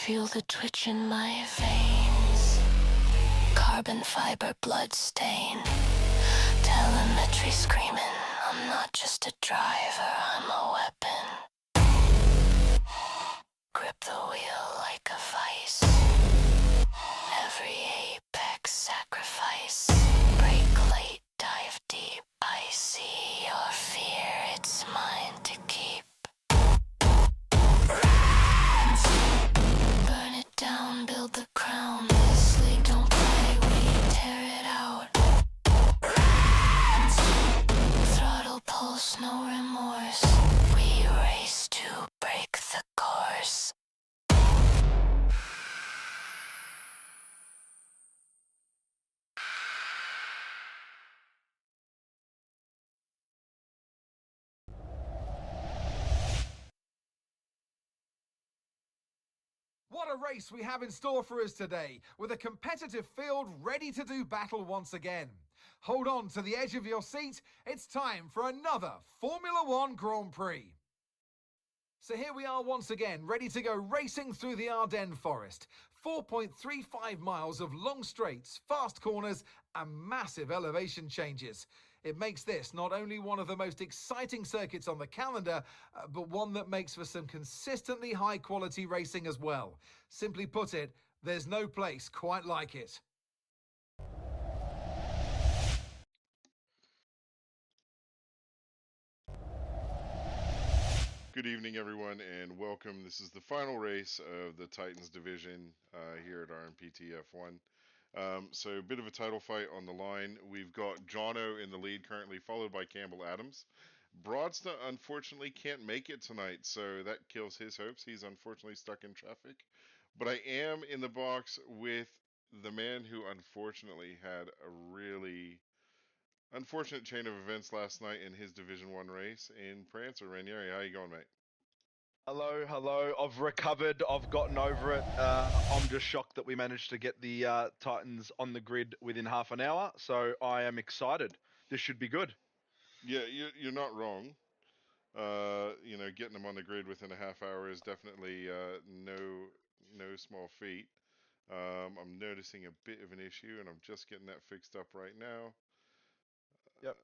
feel the twitch in my veins. Carbon fiber blood stain. Telemetry screaming, I'm not just a driver, I'm a weapon. Grip the wheel like a vice. Every apex sacrifice. Brake late, dive deep. I see your fear, it's mine to keep. Burn it down, build the crown. This league don't play, we tear it out. Throttle pulse, no remorse. We race to break the course. What a race we have in store for us today, with a competitive field ready to do battle once again. Hold on to the edge of your seat, it's time for another Formula One Grand Prix. So here we are once again, ready to go racing through the Ardennes forest. 4.35 miles of long straights, fast corners and massive elevation changes. It makes this not only one of the most exciting circuits on the calendar, but one that makes for some consistently high quality racing as well. Simply put it, there's no place quite like it. Good evening, everyone, and welcome. This is the final race of the Titans division here at RMPT F1. So a bit of a title fight on the line. We've got Jono in the lead currently, followed by Campbell Adams. Broadsta unfortunately can't make it tonight, so that kills his hopes. He's unfortunately stuck in traffic. But I am in the box with the man who unfortunately had a really unfortunate chain of events last night in his Division 1 race in Prancer. Ranieri, how you going, mate? Hello. I've recovered. I've gotten over it. I'm just shocked that we managed to get the Titans on the grid within half an hour. So I am excited. This should be good. Yeah, you're not wrong. Getting them on the grid within a half hour is definitely no small feat. I'm noticing a bit of an issue, and I'm just getting that fixed up right now. Yep.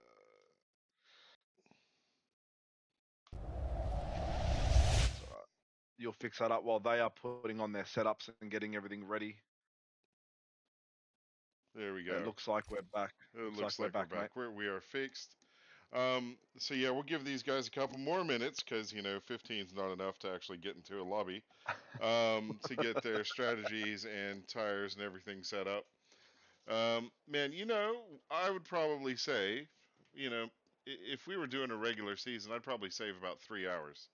You'll fix that up while they are putting on their setups and getting everything ready. There we go. It looks like we're back. It looks like we're back. We are fixed. So yeah, we'll give these guys a couple more minutes because 15 is not enough to actually get into a lobby to get their strategies and tires and everything set up. Man, I would probably say, if we were doing a regular season, I'd probably save about 3 hours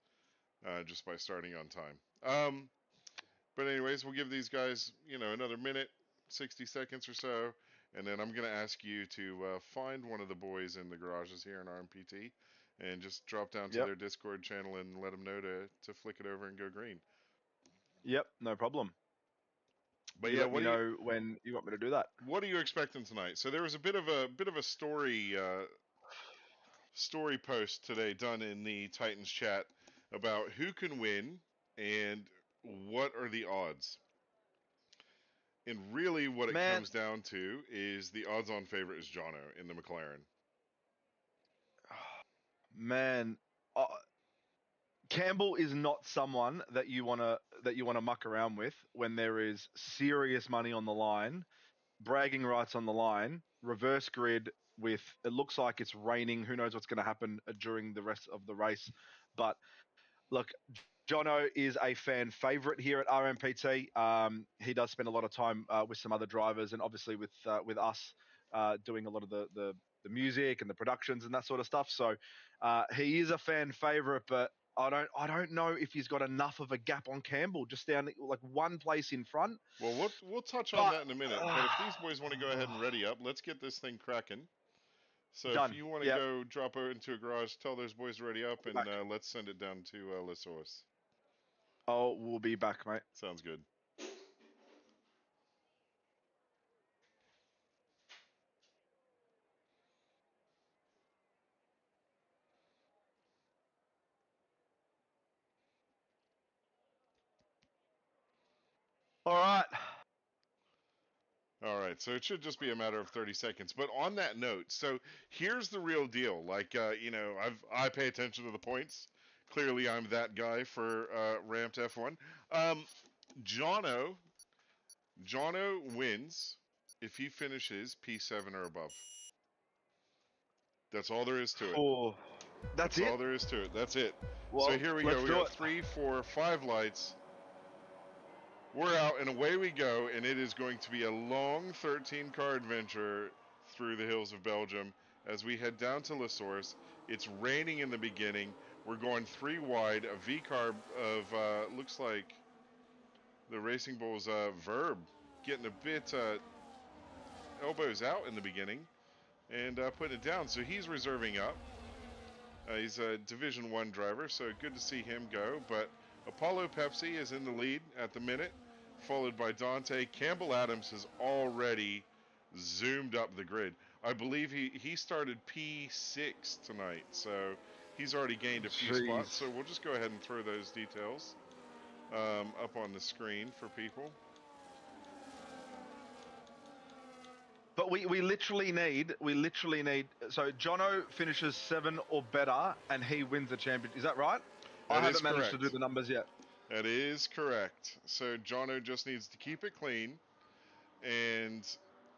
just by starting on time. But anyways, we'll give these guys, another minute, 60 seconds or so, and then I'm gonna ask you to find one of the boys in the garages here in RMPT, and just drop down to their Discord channel and let them know to flick it over and go green. Yep, no problem. But let me know when you want me to do that. What are you expecting tonight? So there was a bit of a story post today done in the Titans chat about who can win and what are the odds. And really what it comes down to is the odds-on favorite is Jono in the McLaren. Man, Campbell is not someone that you wanna muck around with when there is serious money on the line, bragging rights on the line, reverse grid with it looks like it's raining. Who knows what's going to happen during the rest of the race? But look, Jono is a fan favorite here at RMPT. He does spend a lot of time with some other drivers, and obviously with us doing a lot of the music and the productions and that sort of stuff. So he is a fan favorite, but I don't know if he's got enough of a gap on Campbell, just down like one place in front. Well, we'll touch on that in a minute. But if these boys want to go ahead and ready up, let's get this thing cracking. So done. If you want to go drop over into a garage, tell those boys to ready up, and let's send it down to La Source. Oh, we'll be back, mate. Sounds good. All right. All right, so it should just be a matter of 30 seconds. But on that note, so here's the real deal. Like, I pay attention to the points. Clearly, I'm that guy for Ramped F1. Jono, Jono wins if he finishes P7 or above. That's all there is to it. Oh, that's That's it. all there is to it. That's it. Well, So here we let's go. We do got it. 3, 4, 5 lights. We're out and away we go, and it is going to be a long 13-car adventure through the hills of Belgium as we head down to La Source. It's raining in the beginning. We're going 3 wide, a V car of looks like the Racing Bull's Verb getting a bit elbows out in the beginning and putting it down. So he's reserving up. He's a Division 1 driver, so good to see him go. But Apollo Pepsi is in the lead at the minute, followed by Dante. Campbell Adams has already zoomed up the grid. I believe he started P6 tonight, so he's already gained a few spots. So we'll just go ahead and throw those details up on the screen for people. But we literally need, so Jono finishes 7 or better and he wins the champion. Is that right? I That is haven't managed to correct. do the numbers yet. That is correct. So Jono just needs to keep it clean, and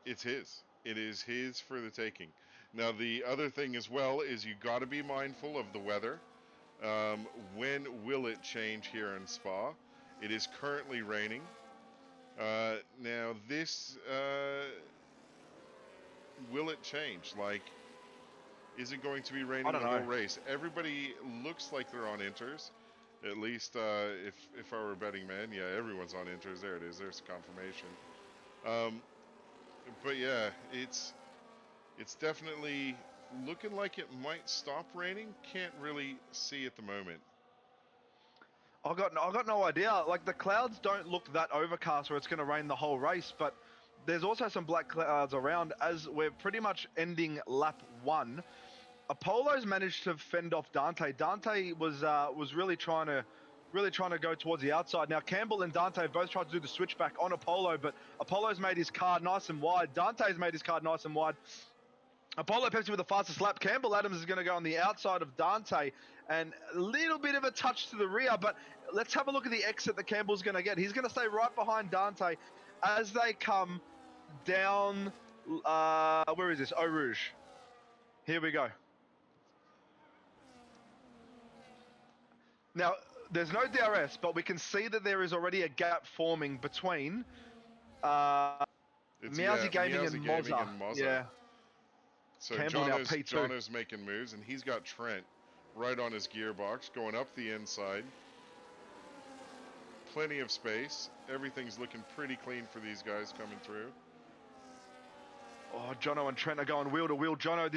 it's his. It is his for the taking. Now, the other thing as well is you got to be mindful of the weather. When will it change here in Spa? It is currently raining. Now, this will it change? Like, is it going to be raining the whole race? Everybody looks like they're on inters. At least if I were a betting man, yeah, everyone's on inters. There it is. There's the confirmation. But yeah, it's definitely looking like it might stop raining. Can't really see at the moment. I got no idea. Like the clouds don't look that overcast where it's going to rain the whole race, but there's also some black clouds around as we're pretty much ending lap 1. Apollo's managed to fend off Dante. Dante was really trying to go towards the outside. Now Campbell and Dante have both tried to do the switchback on Apollo, but Apollo's made his car nice and wide. Dante's made his car nice and wide. Apollo Pepsi with the fastest lap. Campbell Adams is going to go on the outside of Dante and a little bit of a touch to the rear, but let's have a look at the exit that Campbell's going to get. He's going to stay right behind Dante as they come down, where is this? Eau Rouge. Here we go. Now, there's no DRS, but we can see that there is already a gap forming between Meowsy Gaming and Mozza. Yeah. So Campbell now P2. Jono's making moves, and he's got Trent right on his gearbox, going up the inside. Plenty of space. Everything's looking pretty clean for these guys coming through. Oh, Jono and Trent are going wheel to wheel. Jono,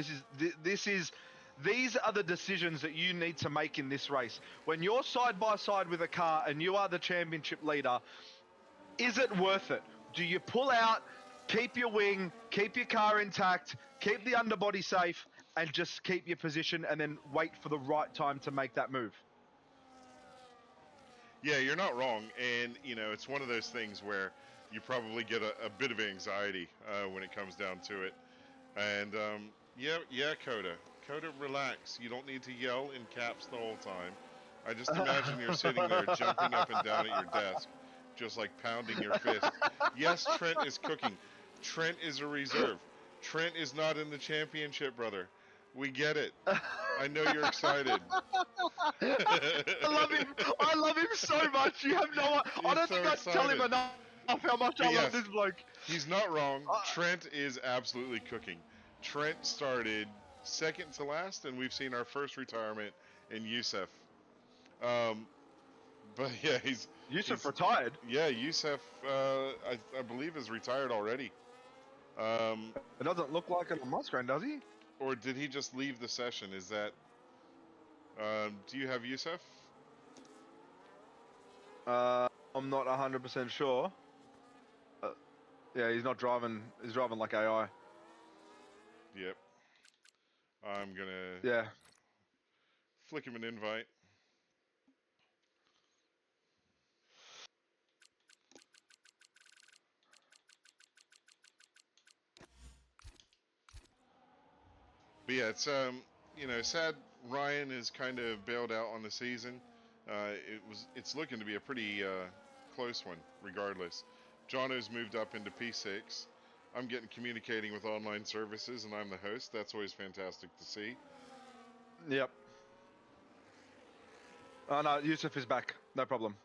these are the decisions that you need to make in this race. When you're side by side with a car and you are the championship leader, is it worth it? Do you pull out, keep your wing, keep your car intact, keep the underbody safe, and just keep your position and then wait for the right time to make that move? Yeah, you're not wrong. And, it's one of those things where you probably get a bit of anxiety when it comes down to it. And, yeah, Coda. Coda, relax. You don't need to yell in caps the whole time. I just imagine you're sitting there jumping up and down at your desk, just like pounding your fist. Yes, Trent is cooking. Trent is a reserve. Trent is not in the championship, brother. We get it. I know you're excited. I love him so much. You have no. I don't think I tell him enough how much I love this bloke. He's not wrong. Trent is absolutely cooking. Trent started second to last, and we've seen our first retirement in Youssef. But yeah, Youssef retired. Yeah, Youssef, I believe, is retired already. It doesn't look like it on my screen, does he? Or did he just leave the session? Is that? Do you have Youssef? I'm not 100% sure. Yeah, he's not driving. He's driving like AI. Yep. I'm gonna flick him an invite. But yeah, it's sad Ryan is kind of bailed out on the season. It's looking to be a pretty close one, regardless. Jono's moved up into P6. I'm getting communicating with online services, and I'm the host. That's always fantastic to see. Yep. Oh no, Yusuf is back. No problem.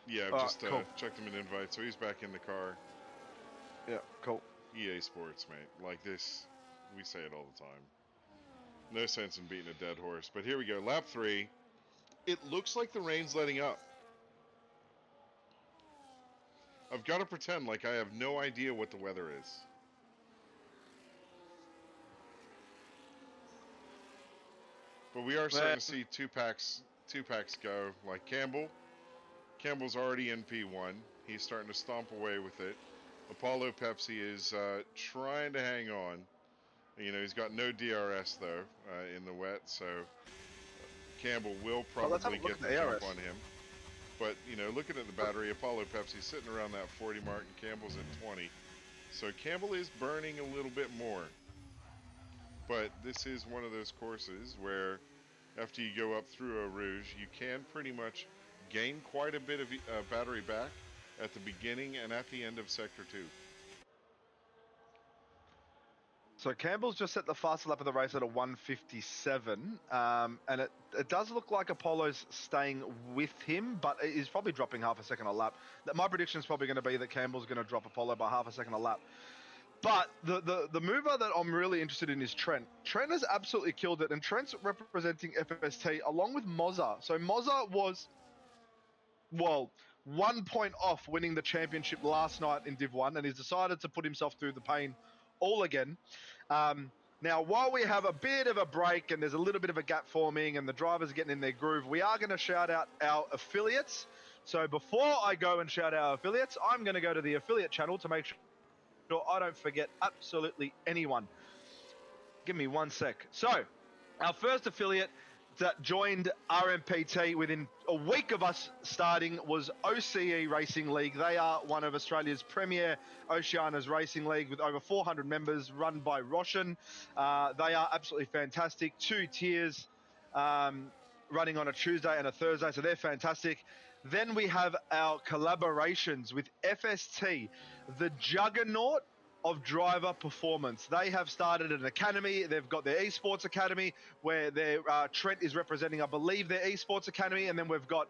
Yeah, I've All right, just cool. checked him an invite, so he's back in the car. Yeah, cool. EA Sports, mate. Like this, we say it all the time. No sense in beating a dead horse. But here we go. Lap 3. It looks like the rain's letting up. I've got to pretend like I have no idea what the weather is. But we are starting to see two packs go. Like Campbell's already in P1. He's starting to stomp away with it. Apollo Pepsi is trying to hang on. He's got no DRS though in the wet, so Campbell will probably get the jump on him. But looking at the battery, Apollo Pepsi sitting around that 40 mark, and Campbell's at 20. So Campbell is burning a little bit more. But this is one of those courses where after you go up through Eau Rouge, you can pretty much gain quite a bit of battery back at the beginning and at the end of Sector 2. So Campbell's just set the fastest lap of the race at a 1:57, and it does look like Apollo's staying with him, but he's probably dropping half a second a lap. My prediction is probably going to be that Campbell's going to drop Apollo by half a second a lap. But the mover that I'm really interested in is Trent. Trent has absolutely killed it, and Trent's representing FST along with Mozza. So Mozza was, 1 point off winning the championship last night in Div 1, and he's decided to put himself through the pain all again. Now, while we have a bit of a break and there's a little bit of a gap forming and the drivers are getting in their groove, we are going to shout out our affiliates. So before I go and shout out our affiliates, I'm going to go to the affiliate channel to make sure I don't forget absolutely anyone. Give me 1 sec. So, our first affiliate that joined RMPT within a week of us starting was OCE Racing League. They are one of Australia's premier Oceania's racing league with over 400 members, run by Roshan. They are absolutely fantastic. 2 tiers running on a Tuesday and a Thursday, so they're fantastic. Then we have our collaborations with FST, the juggernaut of driver performance. They have started an academy. They've got their esports academy where their Trent is representing, I believe, their esports academy, and then we've got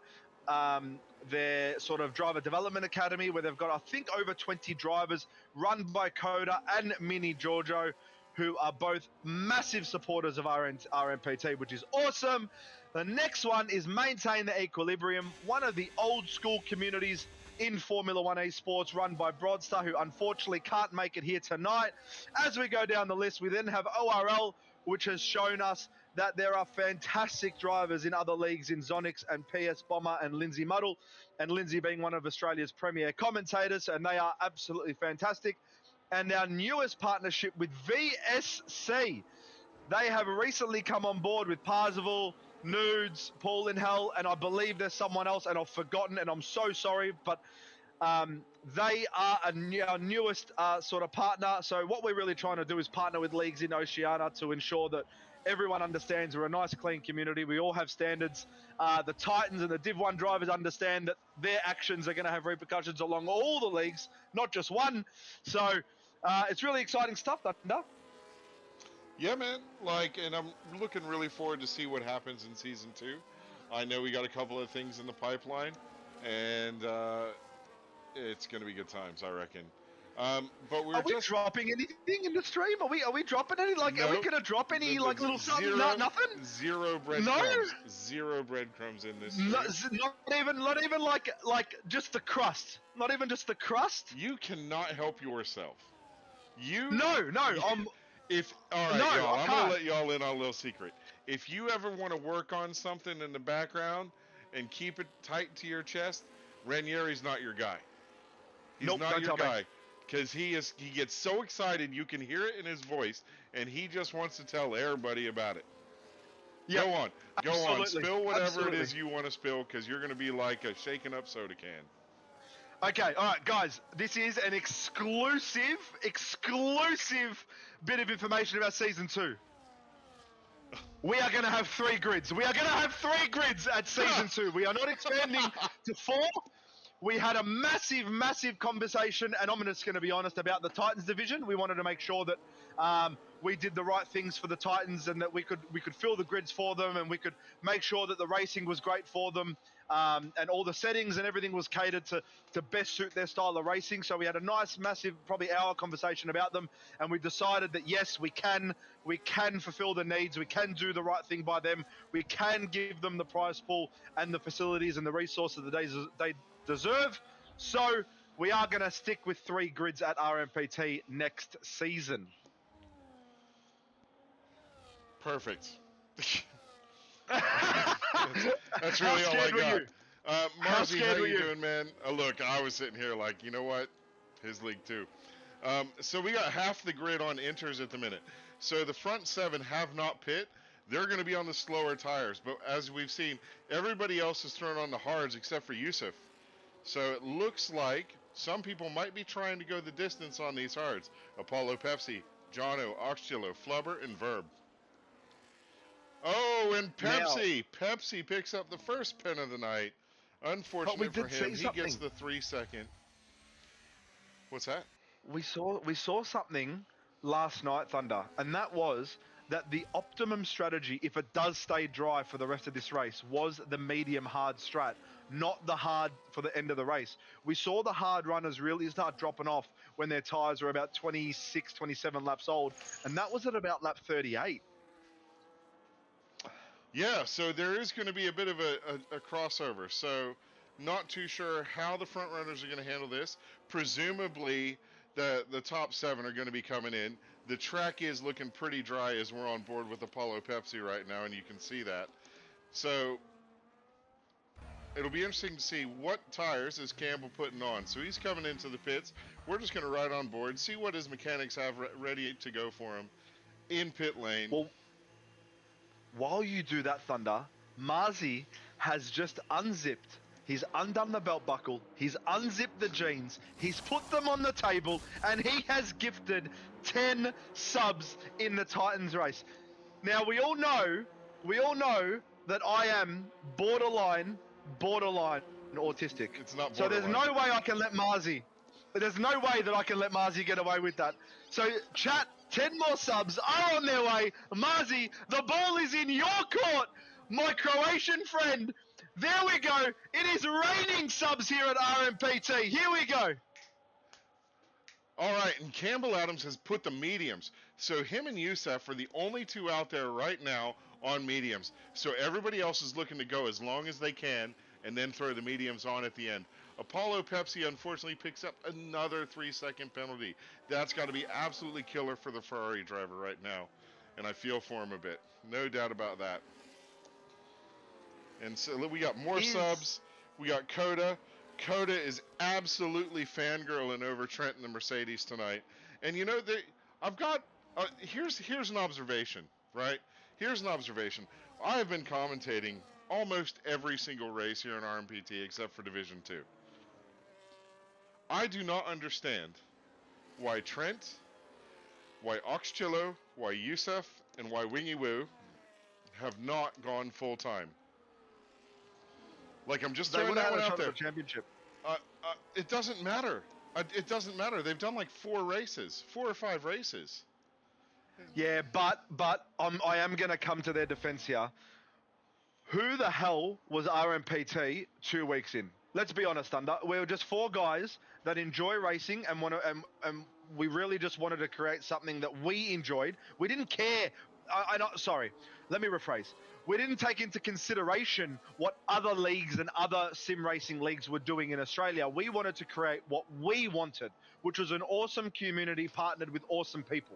their sort of driver development academy where they've got, I think, over 20 drivers run by Coda and Mini Giorgio, who are both massive supporters of RMPT, which is awesome. The next one is Maintain the Equilibrium, one of the old school communities in Formula One esports, run by Broadstar, who unfortunately can't make it here tonight. As we go down the list, we then have ORL, which has shown us that there are fantastic drivers in other leagues in Zonix and PS Bomber and Lindsay Muddle, and Lindsay being one of Australia's premier commentators, and they are absolutely fantastic. And our newest partnership with VSC, they have recently come on board with Parzival, Nudes, Paul in Hell, and I believe there's someone else, and I've forgotten, and I'm so sorry, but they are our newest sort of partner. So what we're really trying to do is partner with leagues in Oceania to ensure that everyone understands we're a nice, clean community. We all have standards. The Titans and the Div 1 drivers understand that their actions are going to have repercussions along all the leagues, not just one. So it's really exciting stuff, Thunder. Yeah, man. And I'm looking really forward to see what happens in Season 2. I know we got a couple of things in the pipeline, and it's going to be good times, I reckon. But are we dropping anything in the stream? Are we dropping any? Are we going to drop any little something? Nothing. Zero breadcrumbs. No. Zero breadcrumbs in this stream. Not even like just the crust. Not even just the crust. You cannot help yourself. No. All right, y'all, I'm going to let y'all in on a little secret. If you ever want to work on something in the background and keep it tight to your chest, Ranieri's not your guy. He's not your guy. Because he gets so excited, you can hear it in his voice, and he just wants to tell everybody about it. Yep. Go on. Spill whatever it is you want to spill, because you're going to be like a shaken up soda can. Okay, all right, guys. This is an exclusive bit of information about Season 2. We are going to have 3 grids. We are going to have 3 grids at season 2. We are not expanding to 4. We had a massive conversation, and I'm just going to be honest about the Titans division. We wanted to make sure that we did the right things for the Titans, and that we could fill the grids for them, and we could make sure that the racing was great for them, and all the settings and everything was catered to best suit their style of racing. So we had a nice, massive, probably hour conversation about them, and we decided that yes, we can fulfill the needs. We can do the right thing by them. We can give them the prize pool and the facilities and the resources that they deserve. So we are going to stick with 3 grids at RMPT next season. Perfect. That's really all I got. Marzi, how you doing, man? Look, I was sitting here like, you know what? His league too. So we got half the grid on inters at the minute. So the front 7 have not pit. They're going to be on the slower tires. But as we've seen, everybody else is thrown on the hards except for Yusuf. So it looks like some people might be trying to go the distance on these hards. Apollo Pepsi, Jono, Oxchillo, Flubber, and Verb. Oh, and Pepsi! Pepsi picks up the first pin of the night. Unfortunate for him, he gets the 3-second. What's that? We saw something last night, Thunder, and that was that the optimum strategy, if it does stay dry for the rest of this race, was the medium hard strat, not the hard for the end of the race. We saw the hard runners really start dropping off when their tires were about 26, 27 laps old, and that was at about lap 38. Yeah, so there is going to be a bit of a crossover. So not too sure how the front runners are going to handle this. Presumably the top 7 are going to be coming in. The track is looking pretty dry as we're on board with Apollo Pepsi right now, and you can see that. So it'll be interesting to see what tires is Campbell putting on. So he's coming into the pits. We're just going to ride on board, see what his mechanics have ready to go for him in pit lane. Well, while you do that, Thunder, Marzi has just unzipped. He's undone the belt buckle. He's unzipped the jeans. He's put them on the table, and he has gifted 10 subs in the Titans race. Now we all know that I am borderline autistic. It's not borderline. So there's no way I can let Marzi. There's no way that I can let Marzi get away with that. So chat, 10 more subs are on their way. Marzi, the ball is in your court, my Croatian friend. There we go. It is raining subs here at RMPT. Here we go. All right, and Campbell Adams has put the mediums. So him and Youssef are the only 2 out there right now on mediums. So everybody else is looking to go as long as they can and then throw the mediums on at the end. Apollo Pepsi unfortunately picks up another 3-second penalty. That's got to be absolutely killer for the Ferrari driver right now. And I feel for him a bit. No doubt about that. And so we got more subs. We got Coda. Coda is absolutely fangirling over Trent and the Mercedes tonight. And you know, I've got, here's an observation, right? Here's an observation. I have been commentating almost every single race here in RMPT except for Division 2. I do not understand why Trent, why Oxchillo, why Youssef, and why Wingy Woo have not gone full time. Like, I'm just throwing that one out there. Championship. It doesn't matter. It doesn't matter. They've done like 4 or 5 races. Yeah, but I am going to come to their defense here. Who the hell was RMPT 2 weeks in? Let's be honest, Thunder. We were just 4 guys that enjoy racing and and we really just wanted to create something that we enjoyed. We didn't care. Sorry, let me rephrase. We didn't take into consideration what other leagues and other sim racing leagues were doing in Australia. We wanted to create what we wanted, which was an awesome community partnered with awesome people.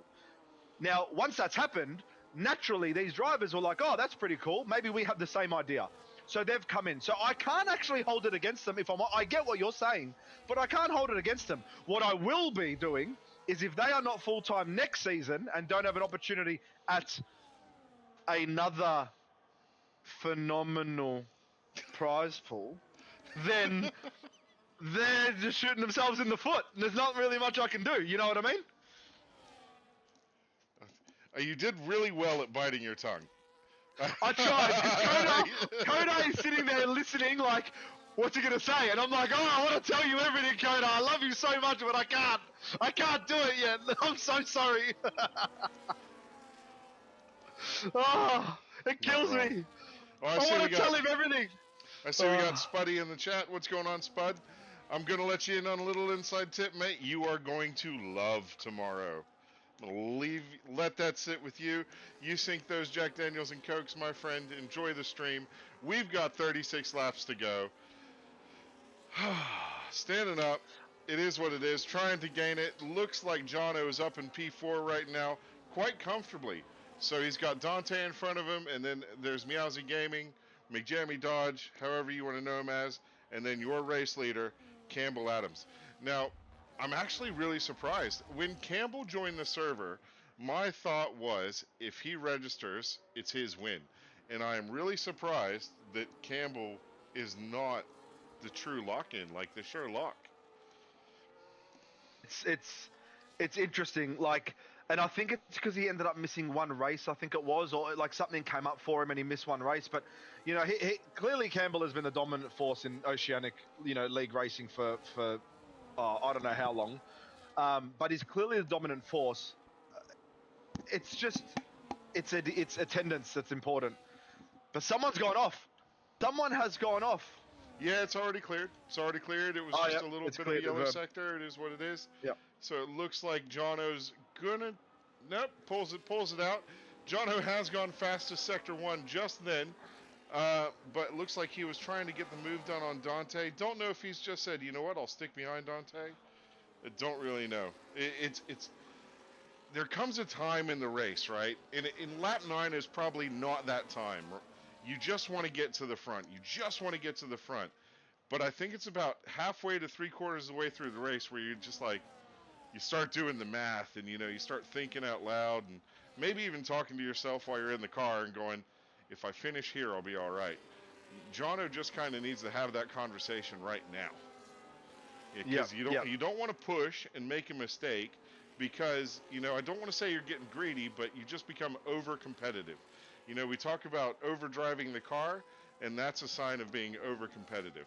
Now, once that's happened, naturally these drivers were like, oh, that's pretty cool. Maybe we have the same idea. So they've come in. So I can't actually hold it against them. I get what you're saying, but I can't hold it against them. What I will be doing is if they are not full-time next season and don't have an opportunity at another phenomenal prize pool, then they're just shooting themselves in the foot. There's not really much I can do. You know what I mean? You did really well at biting your tongue. I tried, because Koda is sitting there listening like, what's he going to say? And I'm like, oh, I want to tell you everything, Koda. I love you so much, but I can't. I can't do it yet. I'm so sorry. Oh, it kills wrong. me. Oh, I I see want we to tell got him everything. Spuddy in the chat. What's going on, Spud? I'm gonna let you in on a little inside tip, mate. You are going to love tomorrow. Let that sit with you. You sink those Jack Daniels and Cokes, my friend. Enjoy the stream. We've got 36 laps to go. Standing up, it is what it is. Trying to gain it. Looks like Jono is up in P4 right now, quite comfortably. So he's got Dante in front of him, and then there's Meowsy Gaming, McJammy Dodge, however you want to know him as, and then your race leader, Campbell Adams. Now, I'm actually really surprised. When Campbell joined the server, my thought was if he registers, it's his win. And I am really surprised that Campbell is not the true lock-in, like the sure lock. It's interesting, like, and I think it's because he ended up missing one race, I think it was, or like something came up for him and he missed one race. But you know, he clearly Campbell has been the dominant force in Oceanic, league racing for I don't know how long, but he's clearly the dominant force. It's just it's attendance that's important. But someone's gone off. Someone has gone off. Yeah, it's already cleared. It's already cleared. It was just a little bit of a yellow sector. It is what it is. Yep. So it looks like Jono's gonna. Nope, pulls it out. Jono has gone fast to sector 1 just then, but it looks like he was trying to get the move done on Dante. Don't know if he's just said, you know what, I'll stick behind Dante. I don't really know. It's there comes a time in the race, right? In lap 9 is probably not that time. You just want to get to the front. But I think it's about halfway to 3/4 of the way through the race where you're just like, you start doing the math and, you start thinking out loud and maybe even talking to yourself while you're in the car and going, if I finish here, I'll be all right. Jono just kind of needs to have that conversation right now. Because you don't want to push and make a mistake because, I don't want to say you're getting greedy, but you just become over competitive. We talk about over driving the car, and that's a sign of being over competitive.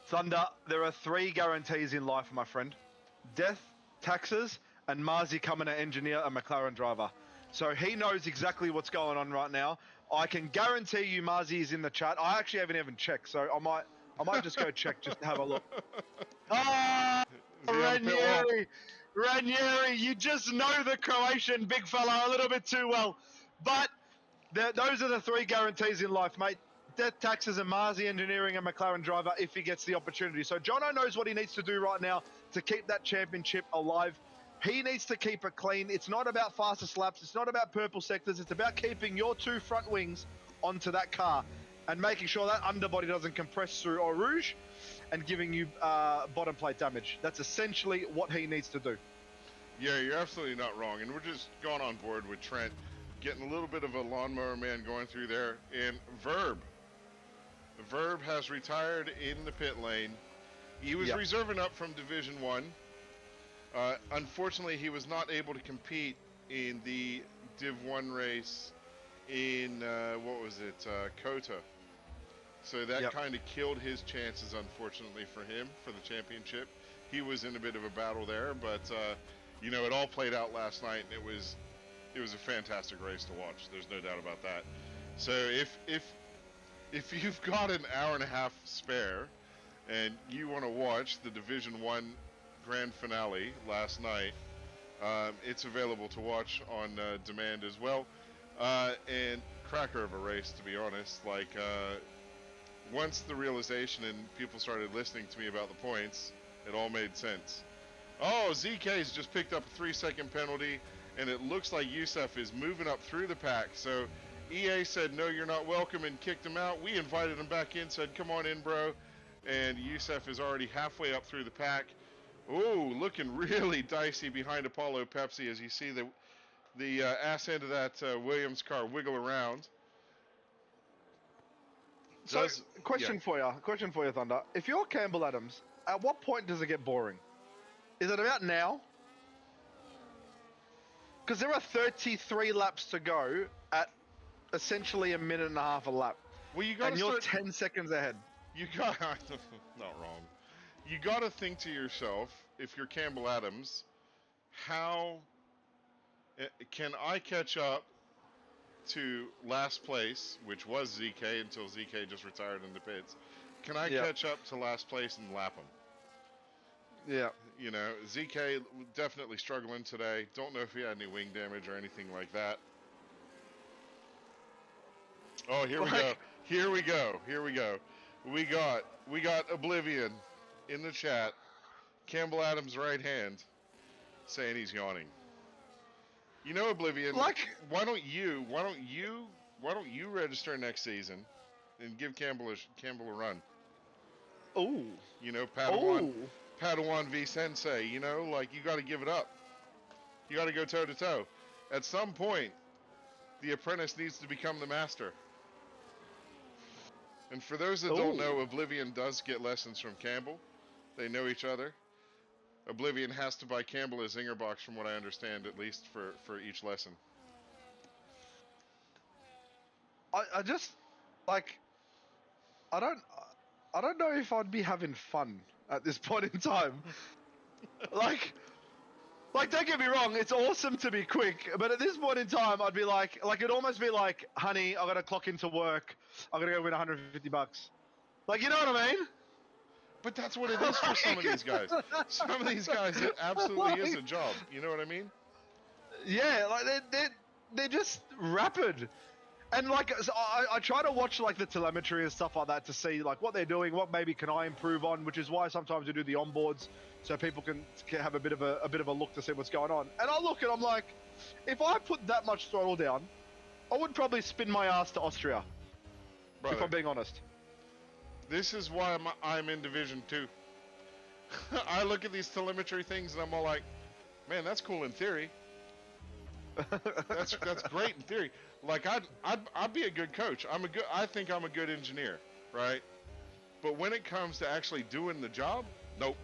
Thunder, there are 3 guarantees in life, my friend. Death, taxes, and Marzi coming to engineer a McLaren driver. So he knows exactly what's going on right now. I can guarantee you Marzi is in the chat. I actually haven't even checked, so I might just go check just to have a look. Ah, Ranieri, you just know the Croatian big fella a little bit too well. But those are the 3 guarantees in life, mate. Death, taxes, and Marzi engineering a McLaren driver if he gets the opportunity. So Jono knows what he needs to do right now to keep that championship alive. He needs to keep it clean. It's not about fastest laps. It's not about purple sectors. It's about keeping your 2 front wings onto that car and making sure that underbody doesn't compress through Eau Rouge and giving you bottom plate damage. That's essentially what he needs to do. Yeah, you're absolutely not wrong. And we're just going on board with Trent, getting a little bit of a lawnmower man going through there. And Verb has retired in the pit lane. He was reserving up from Division 1. Unfortunately, he was not able to compete in the Div 1 race in, Kota. So that kind of killed his chances, unfortunately, for him, for the championship. He was in a bit of a battle there, but, it all played out last night, and it was a fantastic race to watch. There's no doubt about that. So if you've got an hour and a half spare and you want to watch the Division 1 grand finale last night, it's available to watch on demand as well. And cracker of a race, to be honest. Like, once the realization and people started listening to me about the points, it all made sense. Oh, ZK's just picked up a 3-second penalty, and it looks like Youssef is moving up through the pack. So EA said, no, you're not welcome, and kicked him out. We invited him back in, said, come on in, bro. And Youssef is already halfway up through the pack. Ooh, looking really dicey behind Apollo Pepsi as you see the ass end of that Williams car wiggle around. So, question for you, Thunder. If you're Campbell Adams, at what point does it get boring? Is it about now? Because there are 33 laps to go at essentially a minute and a half a lap, Well, you got and to you're start. 10 seconds ahead. You got not wrong. You got to think to yourself, if you're Campbell Adams, how can I catch up to last place, which was ZK until ZK just retired in the pits? Can I Yep. catch up to last place and lap him? Yeah. You know, ZK definitely struggling today. Don't know if he had any wing damage or anything like that. Oh, here we go. Here we go. Here we go. We got Oblivion in the chat. Campbell Adams' right hand saying he's yawning. You know, Oblivion. Why don't you register next season and give Campbell a run? Ooh. You know, Padawan v Sensei. You know, like, you got to give it up. You got to go toe to toe. At some point, the apprentice needs to become the master. And for those that don't know, Oblivion does get lessons from Campbell. They know each other. Oblivion has to buy Campbell a zinger box, from what I understand, at least for each lesson. I just like I don't know if I'd be having fun at this point in time. like don't get me wrong, it's awesome to be quick, but at this point in time I'd be like it'd almost be like, honey, I gotta clock into work, I gotta go win $150. Like, you know what I mean? But that's what it is for some of these guys. Some of these guys, it absolutely is a job. You know what I mean? Yeah, like they're just rapid. And like, so I try to watch like the telemetry and stuff like that to see like what they're doing, what maybe can I improve on, which is why sometimes we do the onboards so people can have a bit of a look to see what's going on. And I look and I'm like, if I put that much throttle down, I would probably spin my ass to Austria. Brother, if I'm being honest. This is why I'm in Division 2. I look at these telemetry things and I'm all like, man, that's cool in theory. That's great in theory. Like, I'd be a good coach. I think I'm a good engineer, right? But when it comes to actually doing the job, nope.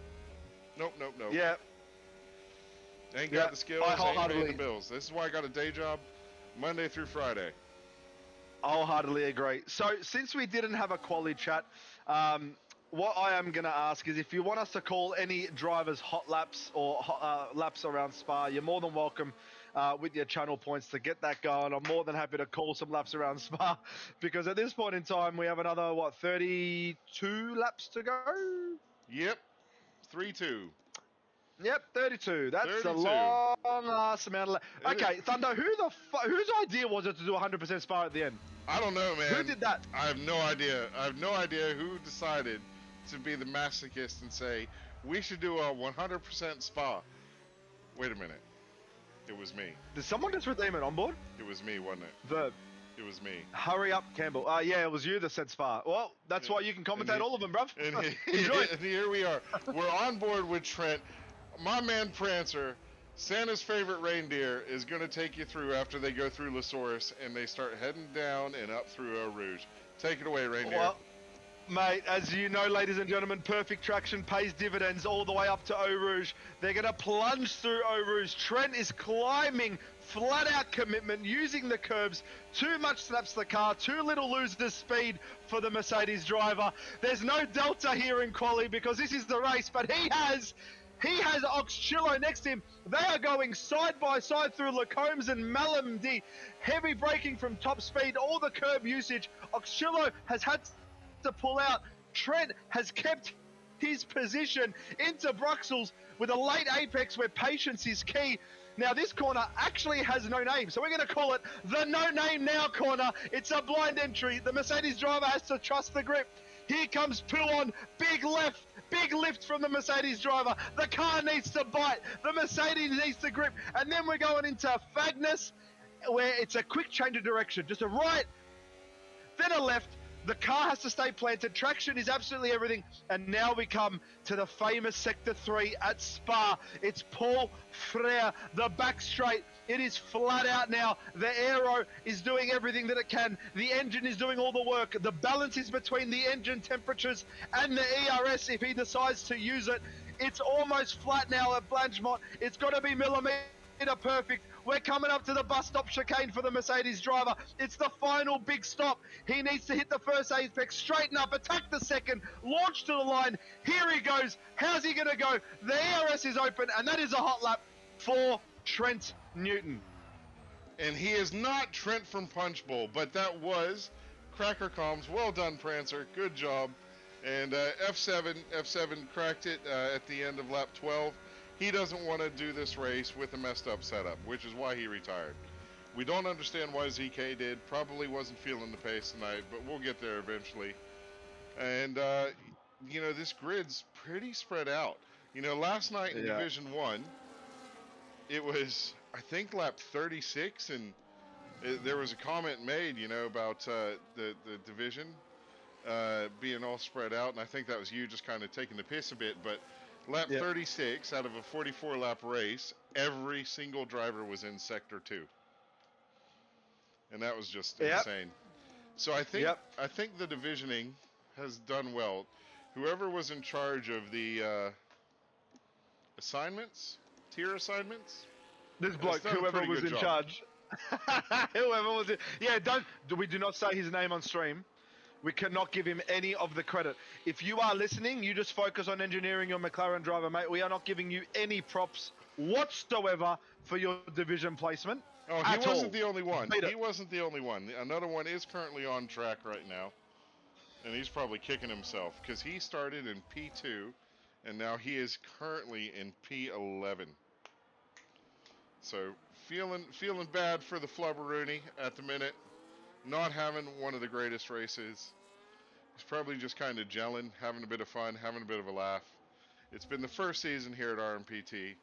Yeah. Ain't got the skills, ain't paying the bills. This is why I got a day job Monday through Friday. I'll heartily agree. So, since we didn't have a quali chat, what I am going to ask is if you want us to call any drivers hot laps or laps around Spa, you're more than welcome with your channel points to get that going. I'm more than happy to call some laps around Spa because at this point in time, we have another, 32 laps to go? Yep, 3-2. Yep, 32. That's 32. a long ass amount of Okay, Thunder, whose idea was it to do 100% Spa at the end? I don't know, man. Who did that? I have no idea. I have no idea who decided to be the masochist and say, we should do a 100% Spa. Wait a minute. It was me. Did someone just redeem it on board? It was me, wasn't it? Verb. It was me. Hurry up, Campbell. Yeah, it was you that said Spa. Well, that's why you can commentate all of them, bruv. And here we are. We're on board with Trent. My man Prancer, Santa's favorite reindeer, is going to take you through after they go through Losaurus and they start heading down and up through Eau Rouge. Take it away, reindeer. Well, mate, as you know, ladies and gentlemen, perfect traction pays dividends all the way up to Eau Rouge. They're going to plunge through Eau Rouge. Trent is climbing, flat out commitment, using the curbs. Too much slaps the car, too little loses speed for the Mercedes driver. There's no delta here in quali because this is the race, but he has Oxchillo next to him. They are going side by side through Lacombs and Malmedy. Heavy braking from top speed, all the curb usage. Oxchillo has had to pull out. Trent has kept his position into Bruxelles with a late apex where patience is key. Now this corner actually has no name, so we're going to call it the no name now corner. It's a blind entry. The Mercedes driver has to trust the grip. Here comes Pouon, big lift from the Mercedes driver. The car needs to bite, the Mercedes needs to grip, and then we're going into Fagnus, where it's a quick change of direction, just a right, then a left. The car has to stay planted. Traction is absolutely everything. And now we come to the famous Sector 3 at Spa. It's Paul Frere, the back straight. It is flat out now. The aero is doing everything that it can. The engine is doing all the work. The balance is between the engine temperatures and the ERS if he decides to use it. It's almost flat now at Blanchemont. It's got to be millimeters are perfect. We're coming up to the bus stop chicane for the Mercedes driver. It's the final big stop. He needs to hit the first apex, straighten up, attack the second, launch to the line. Here he goes. How's he going to go? The ERS is open, and that is a hot lap for Trent Newton. And he is not Trent from Punch Bowl, but that was Cracker Comms. Well done, Prancer. Good job. And F7 cracked it at the end of lap 12. He doesn't want to do this race with a messed up setup, which is why he retired. We don't understand why ZK did. Probably wasn't feeling the pace tonight, but we'll get there eventually. And, you know, this grid's pretty spread out. You know, last night in Division 1, it was, I think, lap 36, and there was a comment made, you know, about the division being all spread out, and I think that was you just kind of taking the piss a bit, but lap 36 out of a 44-lap race, every single driver was in Sector 2. And that was just insane. So I think the divisioning has done well. Whoever was in charge of the tier assignments, this bloke, whoever was in charge, whoever was it, we do not say his name on stream. We cannot give him any of the credit. If you are listening, you just focus on engineering your McLaren driver, mate. We are not giving you any props whatsoever for your division placement. Oh, he wasn't the only one. He wasn't the only one. Another one is currently on track right now. And he's probably kicking himself because he started in P2 and now he is currently in P11. So feeling bad for the Flubberoony at the minute. Not having one of the greatest races. He's probably just kind of gelling, having a bit of fun, having a bit of a laugh. It's been the first season here at RMPT,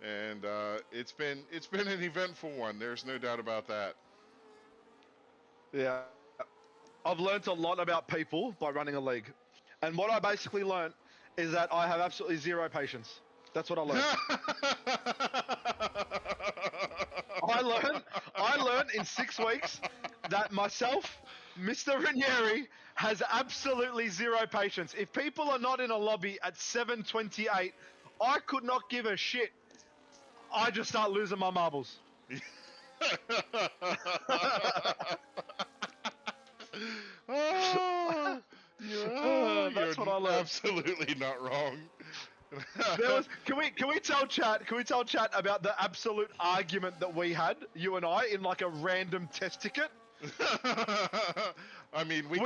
and it's been an eventful one. There's no doubt about that. Yeah, I've learnt a lot about people by running a league, and what I basically learnt is that I have absolutely zero patience. That's what I learned. I learned in 6 weeks that myself, Mr. Ranieri, has absolutely zero patience. If people are not in a lobby at 7:28, I could not give a shit. I just start losing my marbles. That's what I learned. Absolutely not wrong. Can we tell chat about the absolute argument that we had, you and I, in like a random test ticket? I mean, we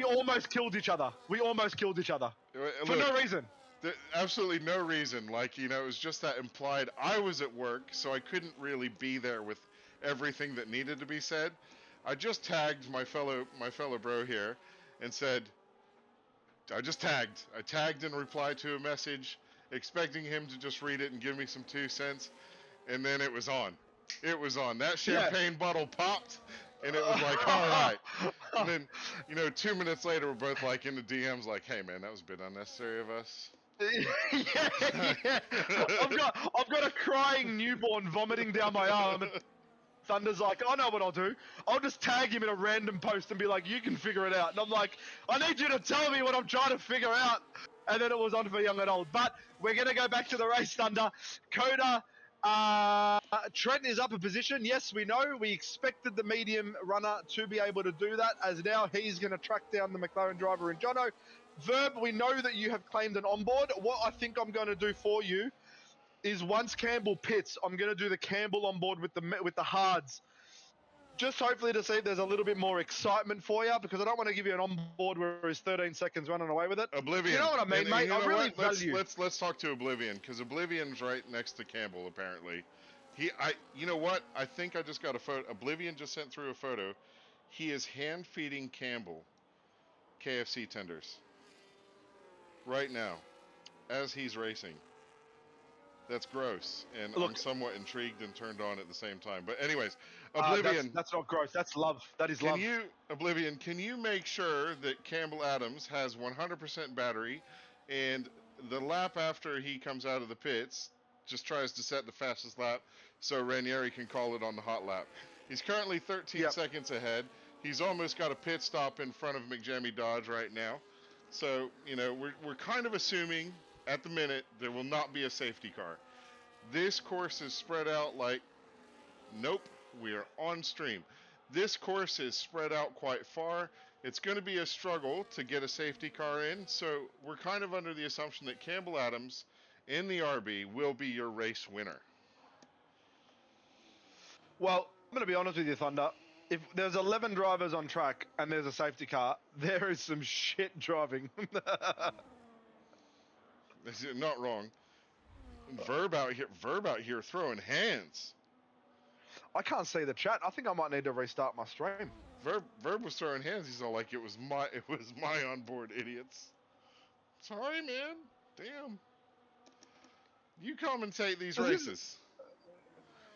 almost killed each other. For no reason. Absolutely no reason. Like, you know, it was just that implied. I was at work, so I couldn't really be there with everything that needed to be said. I just tagged my fellow bro here and said, I tagged in reply to a message, expecting him to just read it and give me some 2 cents, and then it was on. That champagne bottle popped, and it was like, all right. And then, you know, 2 minutes later, we're both like in the DMs, like, hey man, that was a bit unnecessary of us. yeah. I've got a crying newborn vomiting down my arm. And Thunder's like, I know what I'll do. I'll just tag him in a random post and be like, you can figure it out. And I'm like, I need you to tell me what I'm trying to figure out. And then it was on for young and old. But we're going to go back to the race, Thunder. Coda, Trent is up a position. Yes, we know. We expected the medium runner to be able to do that, as now he's going to track down the McLaren driver in Jono. Verb, we know that you have claimed an onboard. What I think I'm going to do for you is once Campbell pits, I'm going to do the Campbell onboard with the hards. Just hopefully to see if there's a little bit more excitement for you, because I don't want to give you an onboard where he's 13 seconds running away with it. Oblivion. You know what I mean, mate? I really value. Let's talk to Oblivion, because Oblivion's right next to Campbell, apparently. You know what? I think I just got a photo. Oblivion just sent through a photo. He is hand feeding Campbell KFC tenders right now as he's racing. That's gross, and look, I'm somewhat intrigued and turned on at the same time. But anyways, Oblivion. That's not gross. That's love. That is love. Oblivion, can you make sure that Campbell Adams has 100% battery, and the lap after he comes out of the pits just tries to set the fastest lap so Ranieri can call it on the hot lap? He's currently 13 seconds ahead. He's almost got a pit stop in front of McJammy Dodge right now. So, you know, we're kind of assuming at the minute there will not be a safety car. This course is spread out like, nope, we are on stream. This course is spread out quite far. It's going to be a struggle to get a safety car in, so we're kind of under the assumption that Campbell Adams in the RB will be your race winner. Well, I'm going to be honest with you, Thunder. If there's 11 drivers on track and there's a safety car, there is some shit driving. Not wrong. Verb out here throwing hands. I can't see the chat. I think I might need to restart my stream. Verb was throwing hands. He's all like, it was my onboard, idiots. Sorry, man. Damn. You commentate these races.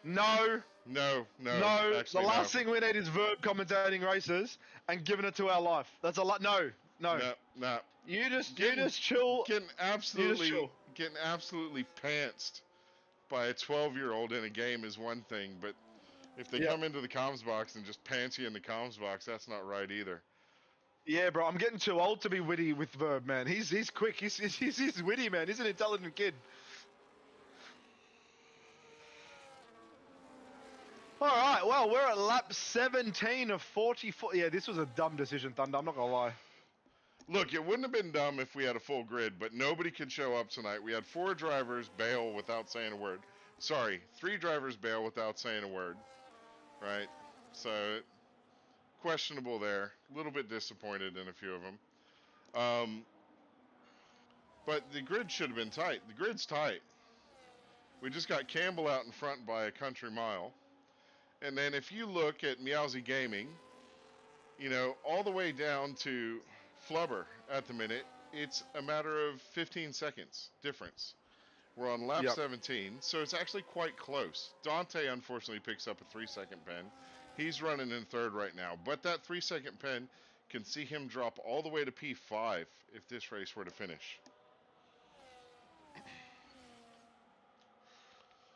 No. No. The last no. thing we need is Verb commentating races and giving it to our life. That's a lot. No. No. You just chill. Getting absolutely pantsed by a 12-year-old in a game is one thing, but if they come into the comms box and just pants you in the comms box, that's not right either. Yeah, bro, I'm getting too old to be witty with Verb, man. He's quick. He's witty, man. He's an intelligent kid. All right, well, we're at lap 17 of 44. Yeah, this was a dumb decision, Thunder. I'm not gonna lie. Look, it wouldn't have been dumb if we had a full grid, but nobody could show up tonight. We had 4 drivers bail without saying a word. Sorry, 3 drivers bail without saying a word. Right? So, questionable there. A little bit disappointed in a few of them. But the grid should have been tight. The grid's tight. We just got Campbell out in front by a country mile. And then if you look at Meowsy Gaming, you know, all the way down to Flubber at the minute, it's a matter of 15 seconds difference. We're on lap 17, so it's actually quite close. Dante, unfortunately, picks up a 3-second pen. He's running in third right now, but that 3-second pen can see him drop all the way to P5 if this race were to finish.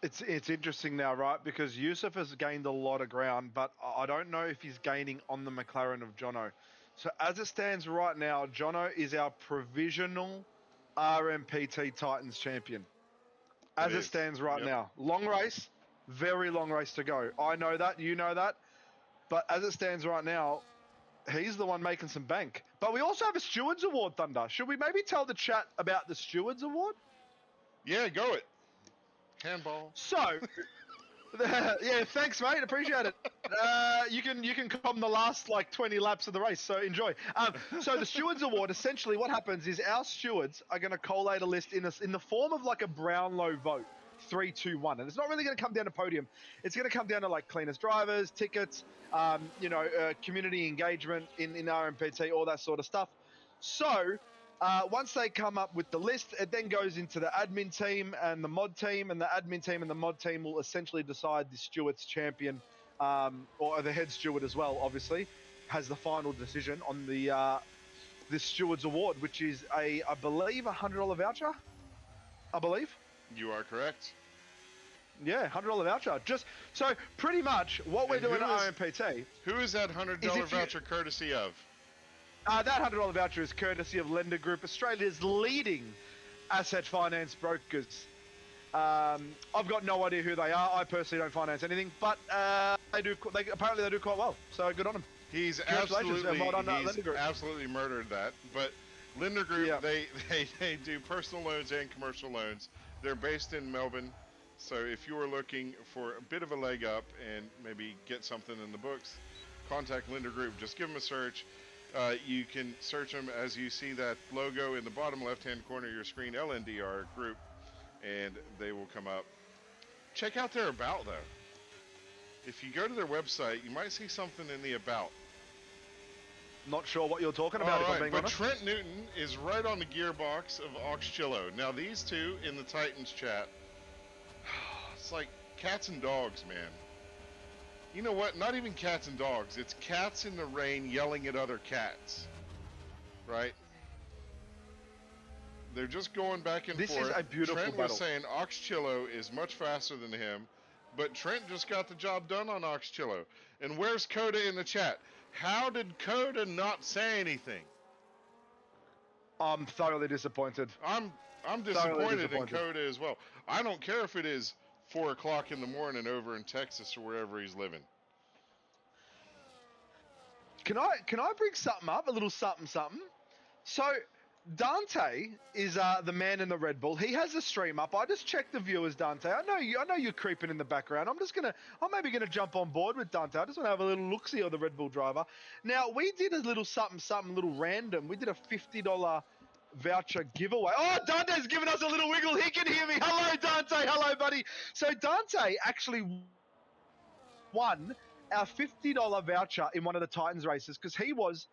It's interesting now, right? Because Yusuf has gained a lot of ground, but I don't know if he's gaining on the McLaren of Jono. So as it stands right now, Jono is our provisional RMPT Titans champion. As it stands right now. Long race, very long race to go. I know that, you know that. But as it stands right now, he's the one making some bank. But we also have a Stewards Award, Thunder. Should we maybe tell the chat about the Stewards Award? Yeah, go it. Handball. So, yeah, thanks, mate. Appreciate it. You can come the last like 20 laps of the race, so enjoy. So the Stewards Award, essentially, what happens is our stewards are going to collate a list in the form of like a Brownlow vote, 3, 2, 1, and it's not really going to come down to podium. It's going to come down to like cleanest drivers, tickets, community engagement in RMPT, all that sort of stuff. So. Once they come up with the list, it then goes into the admin team and the mod team, and the admin team and the mod team will essentially decide the stewards champion, or the head steward as well, obviously, has the final decision on the stewards award, which is I believe, $100 voucher. I believe. You are correct. Yeah, $100 voucher. Just so pretty much what we're doing at RMPT. Who is that $100 voucher courtesy of? That $100 voucher is courtesy of Lender Group, Australia's leading asset finance brokers. I've got no idea who they are. I personally don't finance anything, but apparently they do quite well. So good on them. He's absolutely murdered that. But Lender Group, they do personal loans and commercial loans. They're based in Melbourne. So if you are looking for a bit of a leg up and maybe get something in the books, contact Lender Group. Just give them a search. You can search them as you see that logo in the bottom left-hand corner of your screen, LNDR Group, and they will come up. Check out their About, though. If you go to their website, you might see something in the About. Not sure what you're talking about, if I'm being honest. Trent Newton is right on the gearbox of Oxchillo. Now, these two in the Titans chat, it's like cats and dogs, man. You know what? Not even cats and dogs. It's cats in the rain yelling at other cats. Right? They're just going back and forth. This is a beautiful Trent battle. was saying Oxchillo is much faster than him, but Trent just got the job done on Oxchillo. And where's Coda in the chat? How did Coda not say anything? I'm thoroughly disappointed. I'm disappointed in Coda as well. I don't care if it is 4 o'clock in the morning over in Texas or wherever he's living. Can I bring something up? A little something. So Dante is the man in the Red Bull. He has a stream up. I just checked the viewers, Dante. I know you're creeping in the background. I'm maybe gonna jump on board with Dante. I just want to have a little look-see of the Red Bull driver. Now we did a little something, little random. We did a $50 voucher giveaway. Oh, Dante's giving us a little wiggle. He can hear me. Hello, Dante. Hello, buddy. So Dante actually won our $50 voucher in one of the Titans races because he was,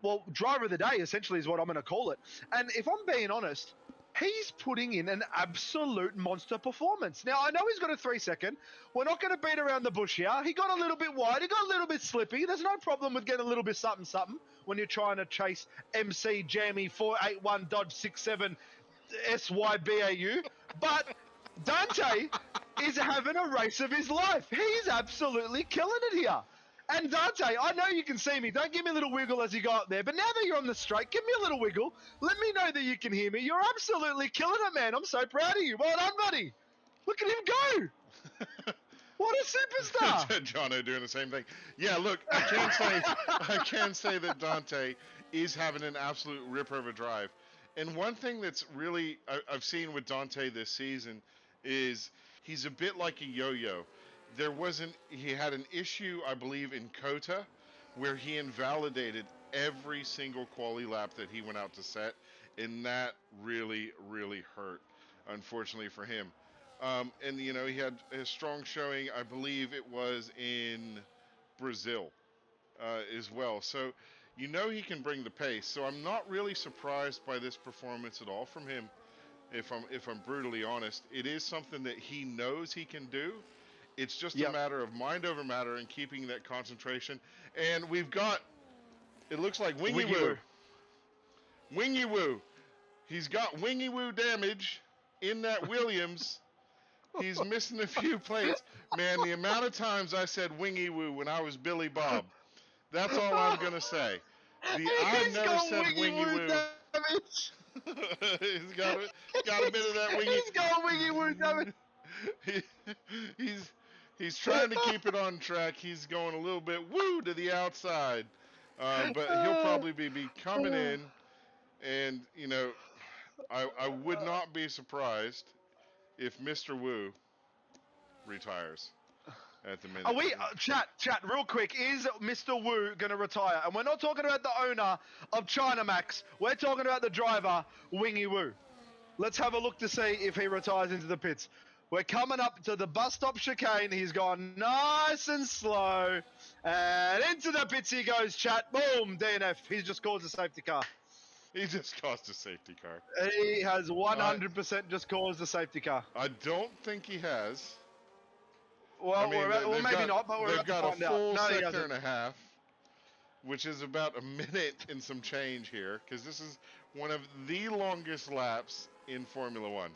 well, driver of the day essentially is what I'm going to call it. And if I'm being honest, he's putting in an absolute monster performance. Now, I know he's got a 3-second. We're not going to beat around the bush here. He got a little bit wide. He got a little bit slippy. There's no problem with getting a little bit something when you're trying to chase MC Jammy 481 Dodge 67 SYBAU. But Dante is having a race of his life. He's absolutely killing it here. And Dante, I know you can see me. Don't give me a little wiggle as you go up there. But now that you're on the straight, give me a little wiggle. Let me know that you can hear me. You're absolutely killing it, man. I'm so proud of you. Well done, buddy. Look at him go. What a superstar. Jono doing the same thing. Yeah, look, I can say that Dante is having an absolute ripper of a drive. And one thing that's really I've seen with Dante this season is he's a bit like a yo-yo. He had an issue, I believe, in Kota, where he invalidated every single quali lap that he went out to set, and that really, really hurt, unfortunately for him. And he had a strong showing, I believe it was in Brazil, as well. So, he can bring the pace. So I'm not really surprised by this performance at all from him. If I'm brutally honest, it is something that he knows he can do. It's just a matter of mind over matter and keeping that concentration. And we've got, it looks like Wingy Woo. Wingy Woo. He's got Wingy Woo damage in that Williams. He's missing a few plates. Man, the amount of times I said Wingy Woo when I was Billy Bob. That's all I'm going to say. I've never said Wingy Woo. He's got a bit of that Wingy. He's got Wingy Woo damage. He's trying to keep it on track. He's going a little bit woo to the outside. But he'll probably be coming in. And, I would not be surprised if Mr. Woo retires at the minute. Are we, chat, real quick, is Mr. Woo going to retire? And we're not talking about the owner of China Max. We're talking about the driver, Wingy Woo. Let's have a look to see if he retires into the pits. We're coming up to the bus stop chicane. He's gone nice and slow. And into the pits he goes, chat. Boom, DNF. He's just caused a safety car. He just caused a safety car. He has 100% just caused a safety car. I don't think he has. Well, maybe not, but we're about to find out. They've got a full sector and a half, which is about a minute and some change here, because this is one of the longest laps in Formula One.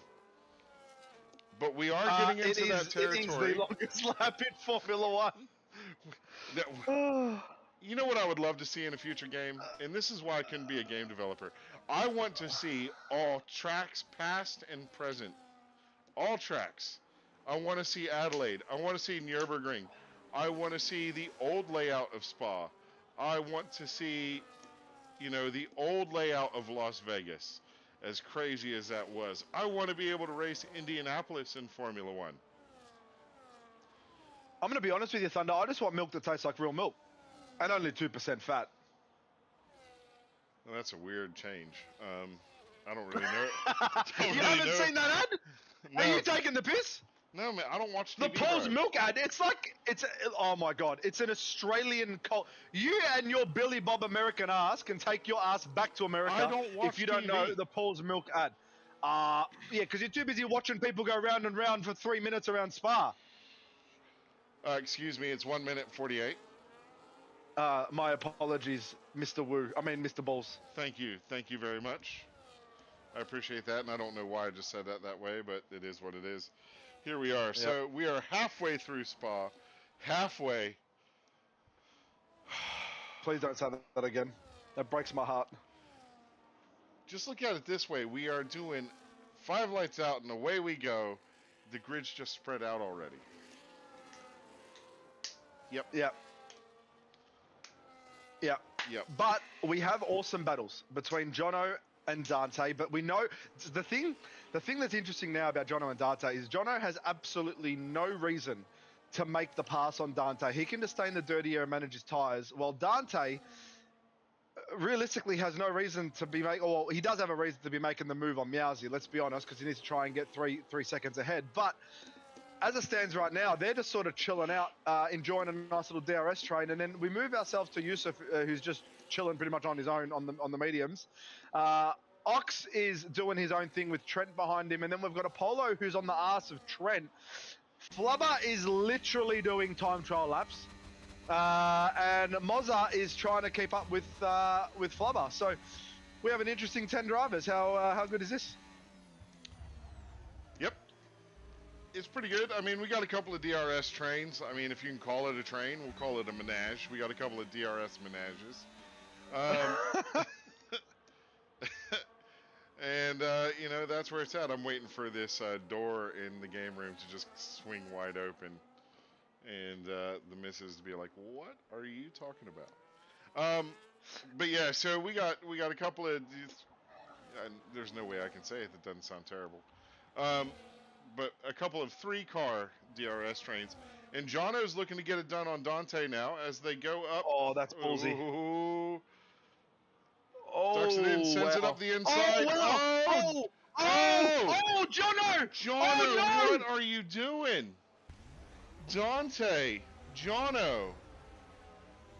But we are getting into that territory. It is the longest lap in Formula One. You know what I would love to see in a future game? And this is why I couldn't be a game developer. I want to see all tracks past and present. All tracks. I want to see Adelaide. I want to see Nürburgring. I want to see the old layout of Spa. I want to see, the old layout of Las Vegas. As crazy as that was. I want to be able to race Indianapolis in Formula One. I'm going to be honest with you, Thunder. I just want milk that tastes like real milk. And only 2% fat. Well, that's a weird change. I don't really know. You haven't seen that ad? No. Are you taking the piss? No, man, I don't watch TV. The Paul's Milk ad, oh my God, it's an Australian cult. You and your Billy Bob American ass can take your ass back to America I don't watch if you don't TV. know the Paul's Milk ad. Yeah, because you're too busy watching people go round and round for 3 minutes around Spa. Excuse me, it's 1 minute 48. My apologies, Mr. Mr. Balls. Thank you very much. I appreciate that, and I don't know why I just said that way, but it is what it is. Here we are. Yep. So we are halfway through Spa. Halfway. Please don't say that again. That breaks my heart. Just look at it this way. We are doing 5 lights out, and away we go. the grid's just spread out already. Yep. Yep. Yep. Yep. But we have awesome battles between Jono and Dante. But we know the thing that's interesting now about Jono and Dante is Jono has absolutely no reason to make the pass on Dante. He can just stay in the dirty air and manage his tires, while Dante realistically has no reason to be making. Well, he does have a reason to be making the move on Meowsy. Let's be honest, because he needs to try and get three seconds ahead. But as it stands right now, they're just sort of chilling out, enjoying a nice little DRS train, and then we move ourselves to Yusuf, who's just chilling pretty much on his own on the mediums. Ox is doing his own thing with Trent behind him, and then we've got Apollo who's on the arse of Trent. Flubber is literally doing time trial laps, and Mozza is trying to keep up with Flubber. So we have an interesting 10 drivers. How good is this? Yep. It's pretty good. I mean, we got a couple of DRS trains. I mean, if you can call it a train, we'll call it a menage. We got a couple of DRS menages. And, you know, that's where it's at. I'm waiting for this door in the game room to just swing wide open. And the missus to be like, what are you talking about? But yeah, so we got a couple of... there's no way I can say it that doesn't sound terrible. But a couple of 3-car DRS trains. And Jono's looking to get it done on Dante now as they go up. Oh, that's ballsy. Ooh. Oh, Tucks it in, sends it wow. up the inside. Oh, Jono! Jono, no! what are you doing? Dante, Jono.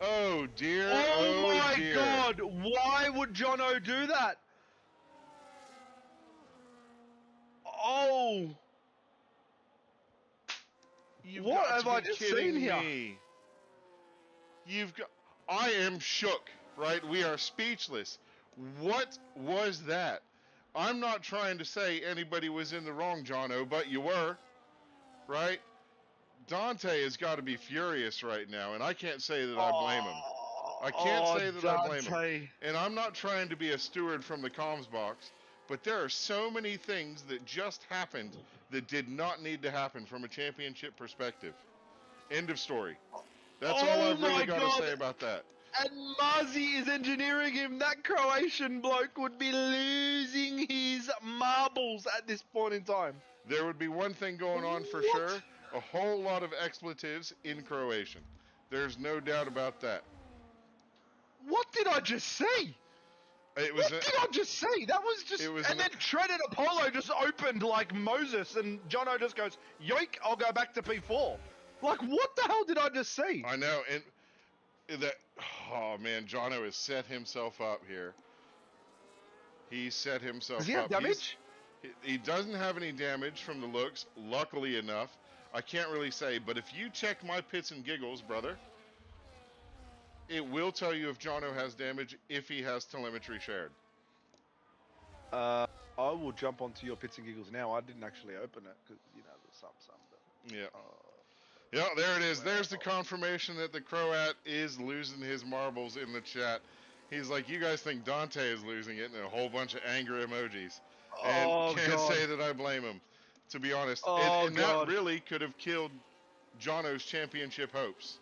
Oh dear. Oh my dear. God! Why would Jono do that? Oh. You've What got have to I be just kidding seen here? me. I am shook, right? We are speechless. What was that? I'm not trying to say anybody was in the wrong, Jono, but you were, right? Dante has got to be furious right now, and I can't say that I blame him. I can't say that I blame him. And I'm not trying to be a steward from the comms box, but there are so many things that just happened that did not need to happen from a championship perspective. End of story. That's all I've really got to say about that. And Marzi is engineering him. That Croatian bloke would be losing his marbles at this point in time. There would be one thing going on for sure. A whole lot of expletives in Croatian. There's no doubt about that. What did I just see? What did I just see? That was just... And then Trent and Apollo just opened like Moses, and Jono just goes, yoink, I'll go back to P4. Like, what the hell did I just see? I know, and that... Oh, man, Jono has set himself up here. He set himself up. Does he have damage? He doesn't have any damage from the looks, luckily enough. I can't really say, but if you check my pits and giggles, brother, it will tell you if Jono has damage if he has telemetry shared. I will jump onto your pits and giggles now. I didn't actually open it because, you know, there's some. But, yeah. Yeah, there it is. There's the confirmation that the Croat is losing his marbles in the chat. He's like, you guys think Dante is losing it, and a whole bunch of anger emojis. And can't say that I blame him, to be honest. And that really could have killed Jono's championship hopes.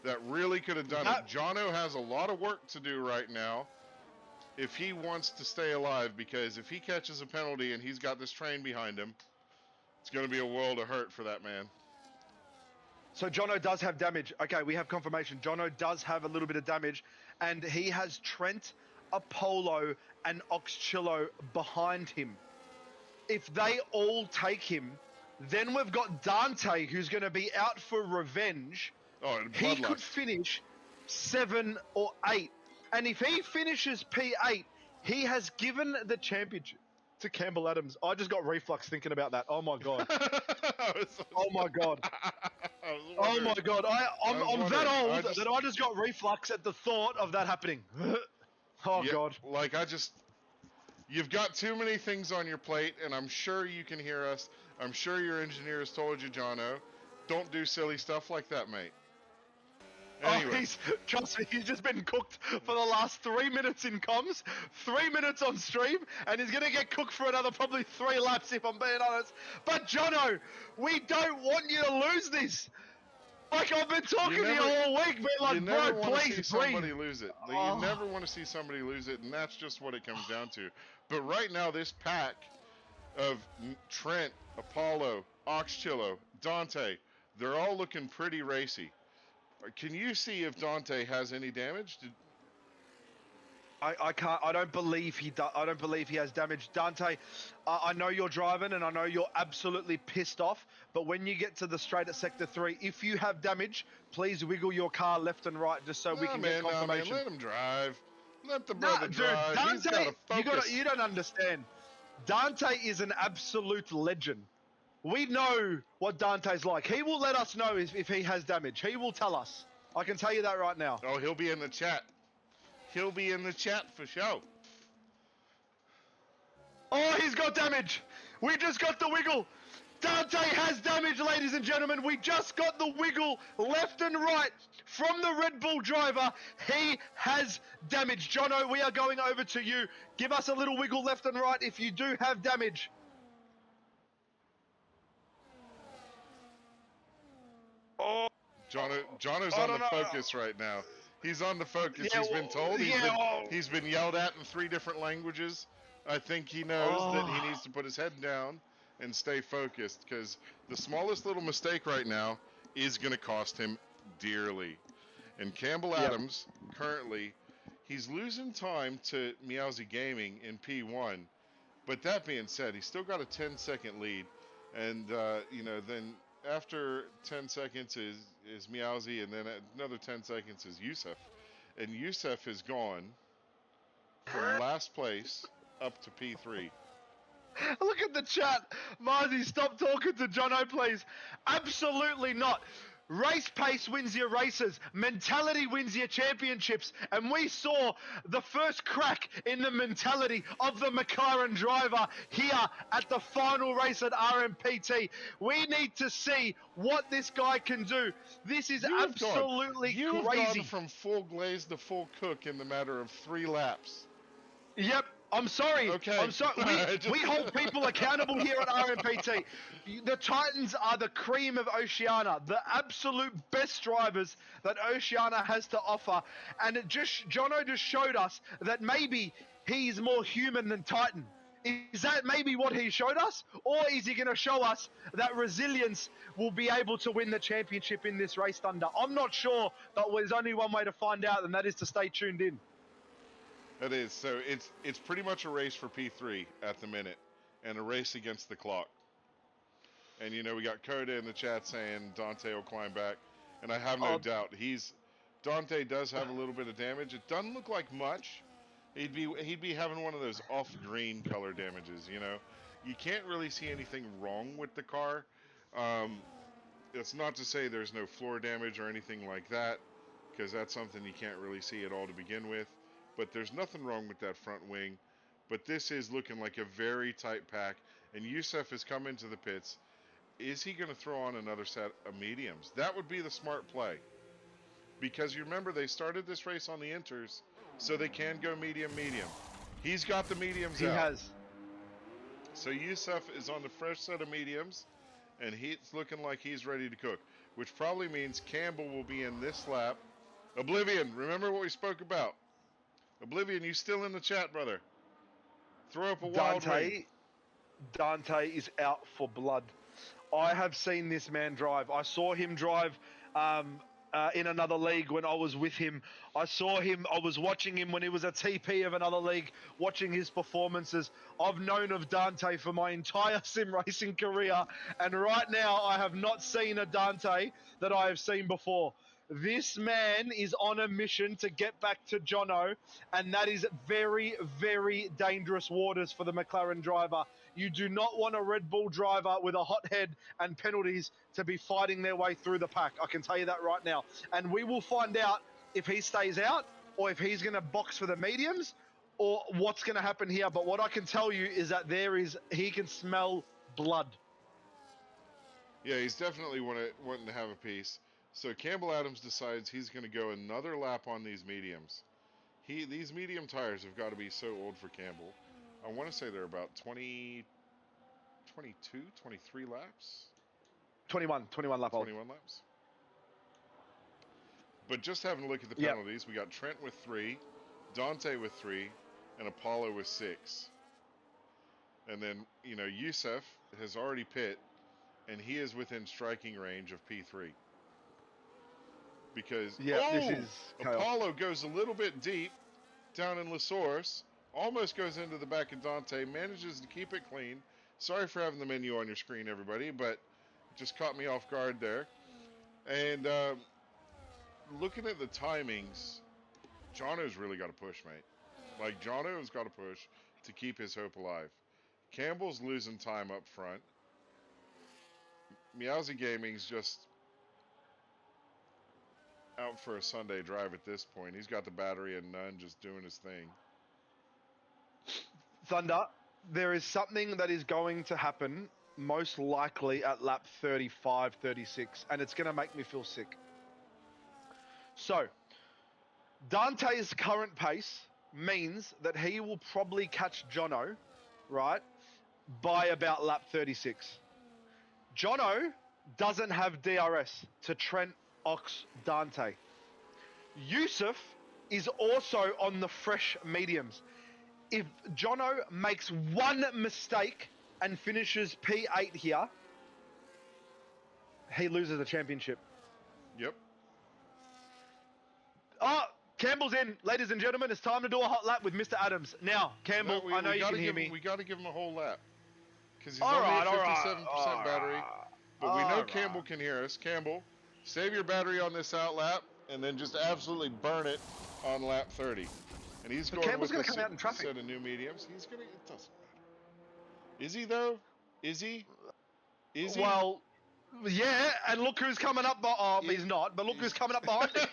That really could have done it. Jono has a lot of work to do right now if he wants to stay alive, because if he catches a penalty and he's got this train behind him, it's going to be a world of hurt for that man. So Jono does have damage. Okay, we have confirmation. Jono does have a little bit of damage, and he has Trent, Apollo, and Oxchillo behind him. If they all take him, then we've got Dante, who's going to be out for revenge. Oh, and he could finish 7 or 8. And if he finishes P8, he has given the championship to Campbell Adams. I just got reflux thinking about that. Oh my God. Oh my God. Oh my God. I'm that old that I just got reflux at the thought of that happening. Oh yeah, God. Like you've got too many things on your plate, and I'm sure you can hear us. I'm sure your engineer has told you, Jono, don't do silly stuff like that, mate. Anyway, Trust me, he's just been cooked for the last 3 minutes in comms, 3 minutes on stream, and he's going to get cooked for another probably 3 laps if I'm being honest. But Jono, we don't want you to lose this. Like I've been talking to you all week, being you like, never bro, want to please see breathe. somebody lose it. You Oh. never want to see somebody lose it, and that's just what it comes down to. But right now, this pack of Trent, Apollo, Oxchillo, Dante, they're all looking pretty racy. Can you see if Dante has any damage? I can't. I don't believe he. I don't believe he has damage. Dante, I know you're driving, and I know you're absolutely pissed off. But when you get to the straight at sector 3, if you have damage, please wiggle your car left and right, just so we can get confirmation. Let him drive. Let the Nah, brother dude, drive. Dante, He's got to focus. you don't understand. Dante is an absolute legend. We know what Dante's like. He will let us know if he has damage. He will tell us. I can tell you that right now. Oh, he'll be in the chat. He'll be in the chat for sure. Oh, he's got damage. We just got the wiggle. Dante has damage, ladies and gentlemen. We just got the wiggle left and right from the Red Bull driver. He has damage. Jono, we are going over to you. Give us a little wiggle left and right if you do have damage. Oh, Jono's on the focus right now. He's on the focus. Yeah, he's been told. He's been yelled at in 3 different languages. I think he knows that he needs to put his head down and stay focused, because the smallest little mistake right now is going to cost him dearly. And Campbell Adams, currently, he's losing time to Meowsy Gaming in P1. But that being said, he's still got a 10-second lead. And, then after 10 seconds is Meowsy, and then another 10 seconds is Yusuf. And Yusuf has gone from last place up to P3. Look at the chat. Marzi, stop talking to Jono, please. Absolutely not. Race pace wins your races. Mentality wins your championships. And we saw the first crack in the mentality of the McLaren driver here at the final race at RMPT. We need to see what this guy can do. This is absolutely crazy. You have gone from full glaze to full cook in the matter of 3 laps. Yep. I'm sorry. Okay. I'm sorry. We hold people accountable here at RMPT. The Titans are the cream of Oceania, the absolute best drivers that Oceania has to offer. And Jono just showed us that maybe he's more human than Titan. Is that maybe what he showed us? Or is he going to show us that resilience will be able to win the championship in this race, Thunder? I'm not sure, but there's only one way to find out, and that is to stay tuned in. It is. So it's pretty much a race for P3 at the minute, and a race against the clock. And we got Coda in the chat saying Dante will climb back, and I have no doubt Dante does have a little bit of damage. It doesn't look like much. He'd be having one of those off-green color damages. You can't really see anything wrong with the car. It's not to say there's no floor damage or anything like that, because that's something you can't really see at all to begin with. But there's nothing wrong with that front wing. But this is looking like a very tight pack. And Yusuf has come into the pits. Is he going to throw on another set of mediums? That would be the smart play. Because you remember, they started this race on the inters, so they can go medium. He's got the mediums out. He has. So Yusuf is on the fresh set of mediums, and he's looking like he's ready to cook. Which probably means Campbell will be in this lap. Oblivion, remember what we spoke about. Oblivion, you still in the chat, brother? Throw up a wild ring. Dante is out for blood. I have seen this man drive. I saw him drive in another league when I was with him. I was watching him when he was a TP of another league, watching his performances. I've known of Dante for my entire sim racing career, and right now I have not seen a Dante that I have seen before. This man is on a mission to get back to Jono, and that is very, very dangerous waters for the McLaren driver. You do not want a Red Bull driver with a hot head and penalties to be fighting their way through the pack. I can tell you that right now. And we will find out if he stays out or if he's going to box for the mediums or what's going to happen here. But what I can tell you is that he can smell blood. Yeah, he's definitely wanting to have a piece. So Campbell Adams decides he's going to go another lap on these mediums. These medium tires have got to be so old for Campbell. I want to say they're about 20, 22, 23 laps. 21 lap old. 21 laps. But just having a look at the Yep. penalties, we got Trent with 3, Dante with 3, and Apollo with 6. And then, Yusuf has already pit, and he is within striking range of P3. Because, this is chaos. Apollo goes a little bit deep down in La Source, almost goes into the back of Dante, manages to keep it clean. Sorry for having the menu on your screen, everybody, but it just caught me off guard there. And looking at the timings, Jono's really got to push, mate. Like, Jono's got to push to keep his hope alive. Campbell's losing time up front. Meowsy Gaming's just out for a Sunday drive at this point. He's got the battery and none, just doing his thing. Thunder, there is something that is going to happen most likely at lap 35, 36, and it's going to make me feel sick. So, Dante's current pace means that he will probably catch Jono, right, by about lap 36. Jono doesn't have DRS to Trent, Ox, Dante. Yusuf is also on the fresh mediums. If Jono makes one mistake and finishes P8 here, he loses the championship. Yep. Oh, Campbell's in. Ladies and gentlemen, it's time to do a hot lap with Mr. Adams. Now, Campbell, I know you can hear me. We got to give him a whole lap. Because he's only at 57% battery. But we know Campbell can hear us. Campbell, save your battery on this out lap, and then just absolutely burn it on lap 30. And he's going Campbell's with gonna come out in traffic. set of new mediums. He's going to... It doesn't matter. Is he, though? Is he? Is he? Well, yeah, and look who's coming up. He's not, but look who's coming up behind him.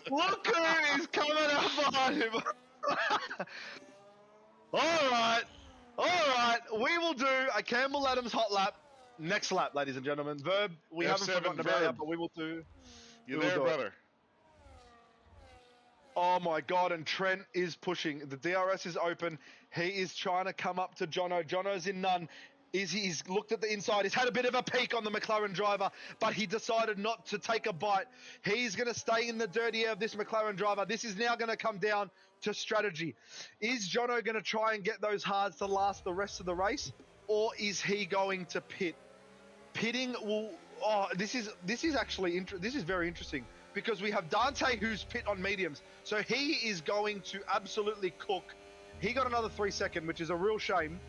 Look who is coming up behind him. All right. We will do a Campbell Adams hot lap next lap, ladies and gentlemen. Verb, we haven't forgotten about it, but we will do. You there, brother? Oh my God, and Trent is pushing. The DRS is open. He is trying to come up to Jono. Jono's in none. He's looked at the inside. He's had a bit of a peek on the McLaren driver, but he decided not to take a bite. He's going to stay in the dirty air of this McLaren driver. This is now going to come down to strategy. Is Jono going to try and get those hards to last the rest of the race, or is he going to pit? Pitting will... Oh, this is actually... This is very interesting, because we have Dante who's pit on mediums. So he is going to absolutely cook. He got another 3 seconds, which is a real shame.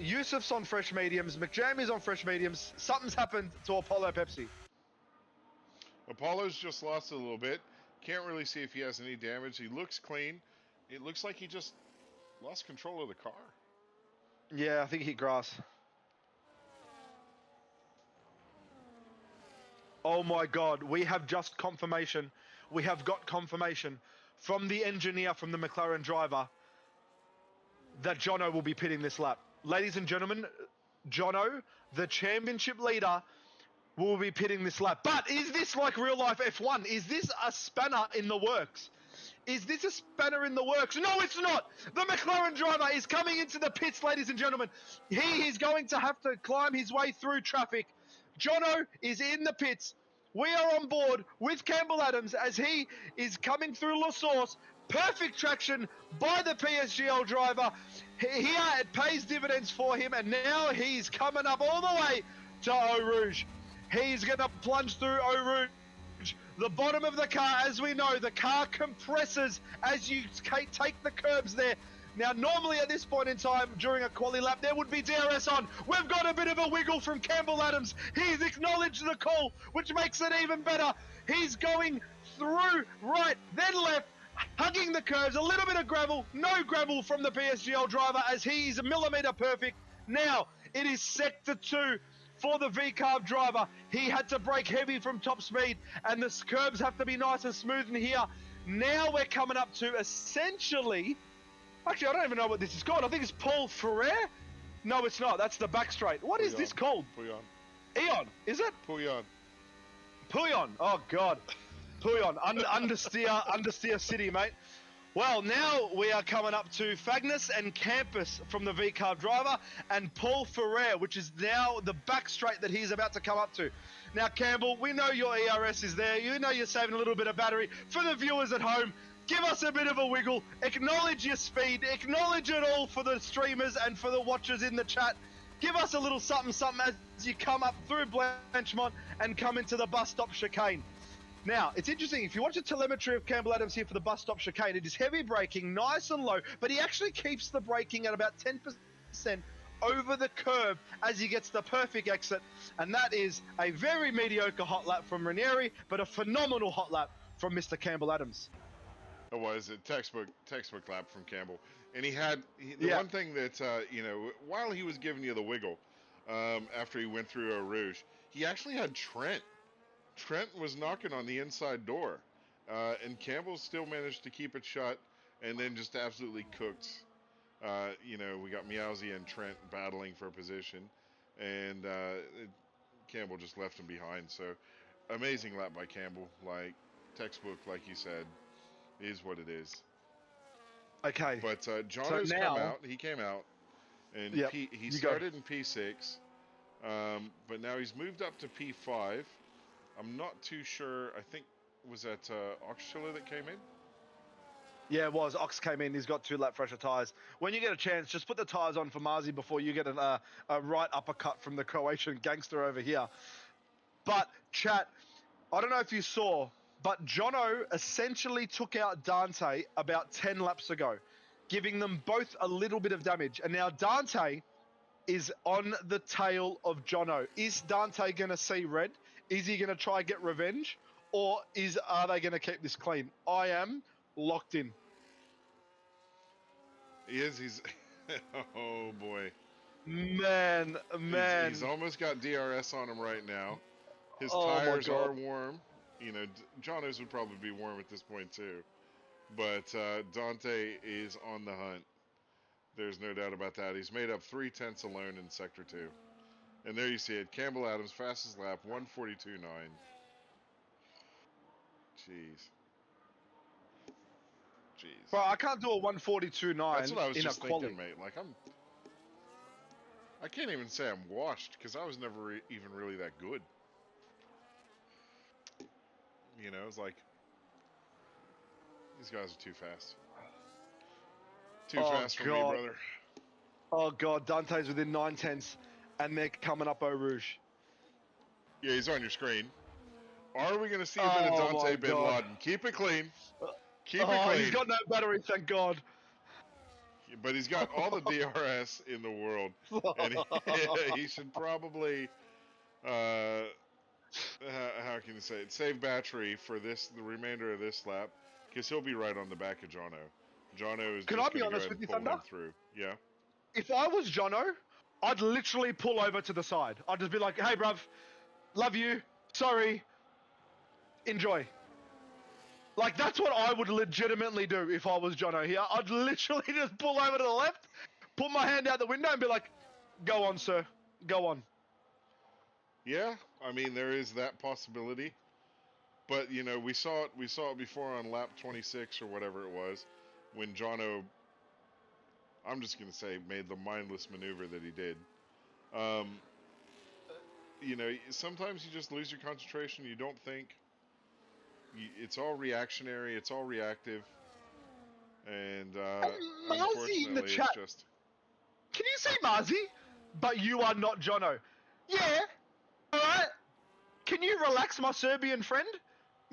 Yusuf's on fresh mediums. McJam is on fresh mediums. Something's happened to Apollo Pepsi. Apollo's just lost a little bit. Can't really see if he has any damage. He looks clean. It looks like he just lost control of the car. Yeah, I think he hit grass. Oh my God, we have just confirmation. We have got confirmation from the engineer, from the McLaren driver, that Jono will be pitting this lap. Ladies and gentlemen, Jono, the championship leader, will be pitting this lap. But is this like real life F1? Is this a spanner in the works? Is this a spanner in the works? No, it's not. The McLaren driver is coming into the pits, ladies and gentlemen. He is going to have to climb his way through traffic. Jono is in the pits. We are on board with Campbell Adams as he is coming through La Source. Perfect traction by the PSGL driver. Here it pays dividends for him, and now he's coming up all the way to Eau Rouge. He's going to plunge through Eau Rouge. The bottom of the car, as we know, the car compresses as you take the curbs there. Now, normally at this point in time, during a quali lap, there would be DRS on. We've got a bit of a wiggle from Campbell Adams. He's acknowledged the call, which makes it even better. He's going through right, then left, hugging the curves, a little bit of gravel, no gravel from the PSGL driver as he's a millimetre perfect. Now, it is sector 2 for the V-carb driver. He had to brake heavy from top speed, and the curbs have to be nice and smooth in here. Now we're coming up to essentially... Actually, I don't even know what this is called. I think it's Paul Ferrer. No, it's not. That's the back straight. What is this called? Pouillon. Eon, is it? Pouillon. Puyon. Oh God, Puyon. Understeer City, mate. Well, now we are coming up to Fagnus and Campus from the V-Carb driver and Paul Ferrer, which is now the back straight that he's about to come up to. Now, Campbell, we know your ERS is there. You know you're saving a little bit of battery. For the viewers at home, give us a bit of a wiggle. Acknowledge your speed. Acknowledge it all for the streamers and for the watchers in the chat. Give us a little something as you come up through Blanchmont and come into the bus stop chicane. Now, it's interesting, if you watch the telemetry of Campbell Adams here for the bus stop chicane, it is heavy braking, nice and low, but he actually keeps the braking at about 10% over the curve as he gets the perfect exit, and that is a very mediocre hot lap from Ranieri, but a phenomenal hot lap from Mr. Campbell Adams. It was a textbook lap from Campbell. And the one thing that, while he was giving you the wiggle after he went through Eau Rouge, he actually had Trent. Trent was knocking on the inside door, and Campbell still managed to keep it shut, and then just absolutely cooked. We got Meowsy and Trent battling for position, and Campbell just left him behind. So, amazing lap by Campbell. Like, textbook, like you said, is what it is. Okay. But Jono's come out. He came out, and he started in P6, but now he's moved up to P5. I'm not too sure. I think, was that Oxchiller that came in? Yeah, it was. Ox came in. He's got 2 lap fresher tyres. When you get a chance, just put the tyres on for Marzi before you get a right uppercut from the Croatian gangster over here. But, chat, I don't know if you saw, but Jono essentially took out Dante about 10 laps ago, giving them both a little bit of damage. And now Dante is on the tail of Jono. Is Dante going to see red? Is he going to try and get revenge? Or are they going to keep this clean? I am locked in. He is. He's. Oh boy. Man. He's almost got DRS on him right now. His tires are warm. Jono's would probably be warm at this point too. But Dante is on the hunt. There's no doubt about that. He's made up 3 tenths alone in Sector 2. And there you see it. Campbell Adams, fastest lap, 142.9. Jeez. Bro, I can't do a 142.9. That's what I was in just a quali. thinking, mate. Like, I can't even say I'm washed, because I was never even really that good. It's like, these guys are too fast. Too fast for me, brother. Oh, God. Dante's within 9 tenths, and they're coming up Eau Rouge. Yeah, he's on your screen. Are we going to see a bit of Dante Bin Laden? Keep it clean. Keep it clean. He's got no battery, thank God. But he's got all the DRS in the world. And he should probably, how can you say it, save battery for the remainder of this lap, because he'll be right on the back of Jono. Jono is Can just I be going to honest go with you, ahead and pull Thunder? him through. Yeah. If I was Jono, I'd literally pull over to the side. I'd just be like, hey, bruv, love you, sorry, enjoy. Like, that's what I would legitimately do if I was Jono here. I'd literally just pull over to the left, put my hand out the window and be like, go on, sir, go on. Yeah, I mean, there is that possibility. But, we saw it before on lap 26 or whatever it was, when Jono, I'm just going to say, made the mindless maneuver that he did. Sometimes you just lose your concentration. You don't think. It's all reactionary. It's all reactive. And Marzi in the unfortunately, chat. it's just... Can you say Marzi? But you are not Jono. Yeah. All right. Can you relax, my Serbian friend?